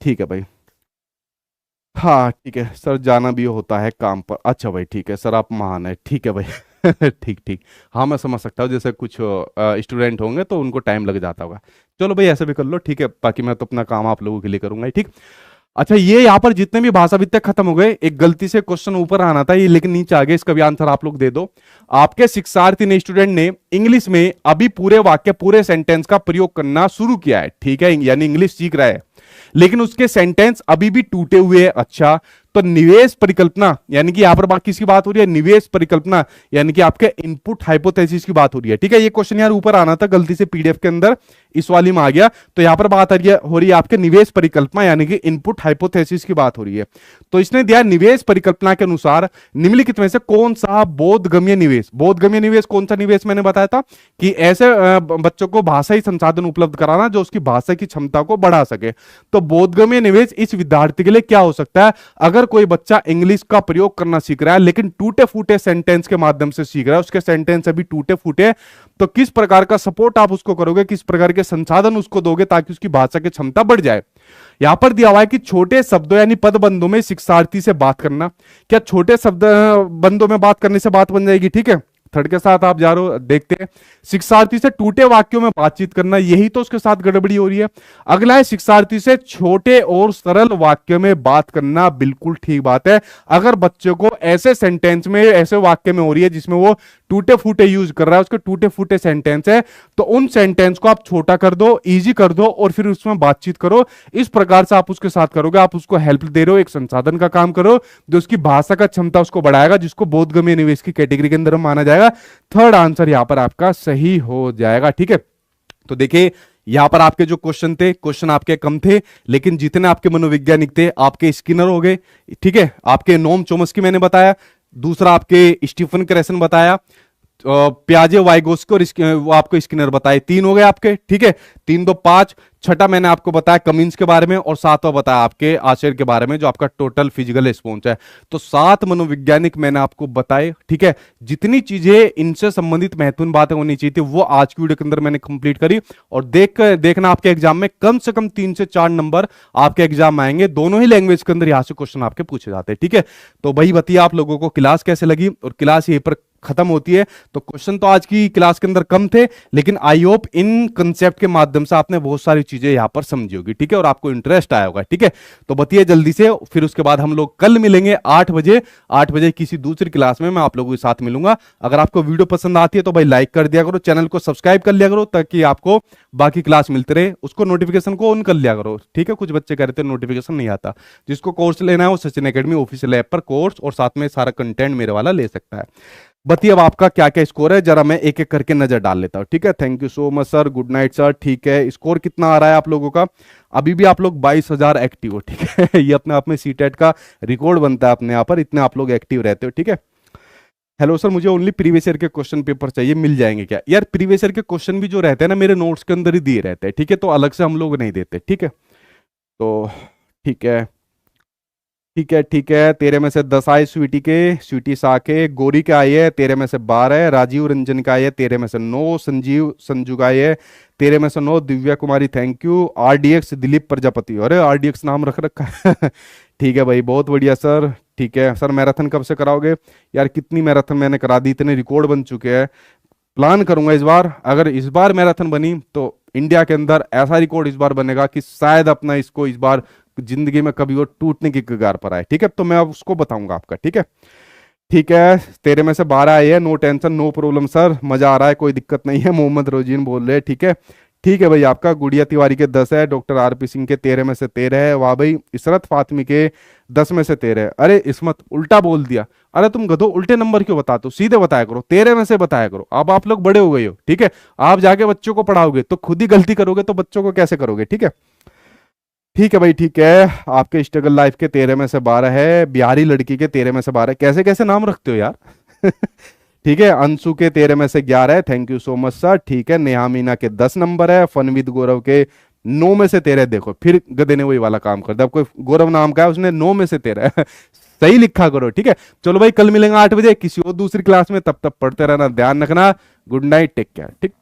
ठीक है भाई, हाँ ठीक है सर, जाना भी होता है काम पर। अच्छा भाई ठीक है सर, आप महान है, ठीक है भाई ठीक ठीक, हाँ मैं समझ सकता हूँ, जैसे कुछ स्टूडेंट होंगे तो उनको टाइम लग जाता होगा। चलो भाई ऐसे भी कर लो, ठीक है, बाकी मैं तो अपना काम आप लोगों के लिए करूंगा, ठीक। अच्छा, ये यहाँ पर जितने भी भाषाविद थे खत्म हो गए। एक गलती से क्वेश्चन ऊपर आना था ये, लेकिन नीचे आ गया, इसका भी आंसर आप लोग दे दो। आपके शिक्षार्थी ने, स्टूडेंट ने इंग्लिश में अभी पूरे वाक्य, पूरे सेंटेंस का प्रयोग करना शुरू किया है, ठीक है, यानी इंग्लिश सीख रहा है, लेकिन उसके सेंटेंस अभी भी टूटे हुए हैं। अच्छा, तो निवेश परिकल्पना, यानी कि यहां पर बात किसकी बात हो रही है? निवेश परिकल्पना, यानी कि आपके इनपुट हाइपोथेसिस की बात हो रही है, ठीक है। ये क्वेश्चन यार ऊपर आना था, गलती से पीडीएफ के अंदर इस वाली में आ गया, तो यहां पर बात हो रही है आपके निवेश परिकल्पना, यानी कि इनपुट हाइपोथेसिस की बात हो रही है। तो इसने दिया निवेश परिकल्पना के अनुसार निम्नलिखित में से कौन सा बोधगम्य निवेश, बोधगम्य निवेश कौन सा निवेश? मैंने बताया था कि ऐसे बच्चों को भाषाई संसाधन उपलब्ध कराना जो उसकी भाषा की क्षमता को बढ़ा सके। तो बोधगम्य निवेश इस विद्यार्थी के लिए क्या हो सकता है? अगर कोई बच्चा इंग्लिश का प्रयोग करना सीख रहा है लेकिन टूटे फूटे सेंटेंस के माध्यम से सीख रहा है, उसके सेंटेंस अभी टूटे फूटे, तो किस प्रकार का सपोर्ट आप उसको करोगे, किस प्रकार के संसाधन उसको दोगे ताकि उसकी भाषा की क्षमता बढ़ जाए। यहां पर दिया हुआ है कि छोटे शब्दों यानी पद बंधों में शिक्षार्थी से बात करना। क्या छोटे शब्द बंधों में बात करने से बात बन जाएगी? ठीक है, थर्ड के साथ आप जा रहे हो, देखते हैं। शिक्षार्थी से टूटे वाक्यों में बातचीत करना, यही तो उसके साथ गड़बड़ी हो रही है। अगला है शिक्षार्थी से छोटे और सरल वाक्यों में बात करना, बिल्कुल ठीक बात है। अगर बच्चों को ऐसे सेंटेंस में, ऐसे वाक्य में हो रही है जिसमें वो टूटे फूटे यूज कर रहा है, उसके टूटे फूटे सेंटेंस है, तो उन सेंटेंस को आप छोटा कर दो, इजी कर दो और फिर उसमें बातचीत करो। इस प्रकार से आप उसके साथ करोगे, आप उसको हेल्प दे रहे हो, एक संसाधन का काम करो जो उसकी भाषा का क्षमता उसको बढ़ाएगा, जिसको बोधगम्य निवेश की कैटेगरी के अंदर माना जाएगा। थर्ड आंसर यहां पर आपका सही हो जाएगा, ठीक है। तो देखिए यहां पर आपके जो क्वेश्चन थे, क्वेश्चन आपके कम थे, लेकिन जितने आपके मनोवैज्ञानिक थे, आपके स्किनर हो गए, ठीक है, आपके नोम चोमस्की मैंने बताया, दूसरा आपके स्टीफन क्रेसन बताया, प्याजे वाइगोस्की और वो आपको स्किनर बताए, 3 हो गए आपके, ठीक है, 3 2 5। छठा मैंने आपको बताया कमिंस के बारे में, और 7वां बताया आपके आशेर के बारे में, जो आपका टोटल फिजिकल रिस्पॉन्स है। तो 7 मनोवैज्ञानिक मैंने आपको बताए, ठीक है। जितनी चीजें इनसे संबंधित महत्वपूर्ण बातें होनी चाहिए थी वो आज की वीडियो के अंदर मैंने कंप्लीट करी, और देखना आपके एग्जाम में कम से कम 3 से 4 नंबर आपके एग्जाम में आएंगे, दोनों ही लैंग्वेज के अंदर यहां से क्वेश्चन आपके पूछे जाते हैं, ठीक है। तो वही बताइए आप लोगों को क्लास कैसे लगी, और क्लास यहीं पर खत्म होती है। तो क्वेश्चन तो आज की क्लास के अंदर कम थे, लेकिन आई होप इन कंसेप्ट के माध्यम से आपने बहुत सारी चीजें यहां पर समझी होगी, ठीक है, और आपको इंटरेस्ट आया होगा, ठीक है। तो बताइए जल्दी से, फिर उसके बाद हम लोग कल मिलेंगे 8 बजे। 8 बजे किसी दूसरी क्लास में मैं आप लोगों के साथ मिलूंगा। अगर आपको वीडियो पसंद आती है तो भाई लाइक कर दिया करो, चैनल को सब्सक्राइब कर लिया करो, ताकि आपको बाकी क्लास मिलते रहे। उसको नोटिफिकेशन को ऑन कर लिया करो, ठीक है। कुछ बच्चे कह रहे थे नोटिफिकेशन नहीं आता। जिसको कोर्स लेना है वो सचिन एकेडमी ऑफिशियल ऐप पर कोर्स और साथ में सारा कंटेंट मेरे वाला ले सकता है। बताइए अब आपका क्या क्या स्कोर है, जरा मैं एक एक करके नजर डाल लेता हूं, ठीक है। Thank you so much sir, good night sir. ठीक है, स्कोर कितना आ रहा है आप लोगों का? अभी भी आप लोग 22,000 एक्टिव हो, ठीक है। ये अपने आप में सीटेट का रिकॉर्ड बनता है अपने यहाँ पर, इतने आप लोग एक्टिव रहते हो, ठीक है। हेलो सर, मुझे ओनली प्रीवियस ईयर के क्वेश्चन पेपर चाहिए, मिल जाएंगे क्या? यार प्रीवियस ईयर के क्वेश्चन भी जो रहते हैं ना, मेरे नोट्स के अंदर ही दिए रहते हैं, ठीक है, तो अलग से हम लोग नहीं देते, ठीक है। तो ठीक है, ठीक है, ठीक है। तेरे में से 10 आए स्वीटी के, स्वीटी सा के। गौरी के आए है तेरे में से 12। राजीव रंजन का आए है तेरे में से 9। संजीव संजू का आए है तेरे में से 9। Divya Kumari thank you. RDX Dilip Prajapati, अरे आरडीएक्स नाम रख रखा है। ठीक है भाई, बहुत बढ़िया सर। ठीक है सर, मैराथन कब से कराओगे? यार कितनी मैराथन मैंने करा दी, इतने रिकॉर्ड बन चुके हैं। प्लान करूंगा इस बार, अगर इस बार मैराथन बनी तो इंडिया के अंदर ऐसा रिकॉर्ड इस बार बनेगा कि शायद अपना इसको इस बार जिंदगी में कभी वो टूटने की कगार पर आए, ठीक है। तो मैं अब उसको बताऊंगा आपका, ठीक है। ठीक है, तेरे में से 12 आए हैं, no tension no problem sir, मजा आ रहा है, कोई दिक्कत नहीं है। मोहम्मद रोजीन बोल रहे हैं, ठीक है। ठीक है भाई, आपका गुड़िया तिवारी के 10 है। डॉक्टर आरपी सिंह के 13 में से 13 है। वाह भाई, इसरत फातिमी के 10 में से 13 है। अरे इसमत उल्टा बोल दिया, अरे तुम गधो उल्टे नंबर क्यों बताते हो, सीधे बताया करो, 13 में से बताया करो। अब आप लोग बड़े हो गए हो, ठीक है। आप जाके बच्चों को पढ़ाओगे तो खुद ही गलती करोगे, तो बच्चों को कैसे करोगे, ठीक है। ठीक है भाई, ठीक है। आपके स्ट्रगल लाइफ के 13 में से 12 है। बिहारी लड़की के 13 में से 12। कैसे कैसे नाम रखते हो यार। ठीक है, अंशु के 13 में से 11 है। Thank you so much sir. ठीक है, नेहा मीना के 10 नंबर है। फनविद गौरव के 9 में से 13। देखो फिर गधे ने वही वाला काम कर दिया, अब कोई गौरव नाम का है, उसने 9 में से 13 है। सही लिखा करो, ठीक है। चलो भाई, कल मिलेंगे 8 बजे किसी और दूसरी क्लास में, तब तक पढ़ते रहना, ध्यान रखना। गुड नाइट, टेक केयर, ठीक।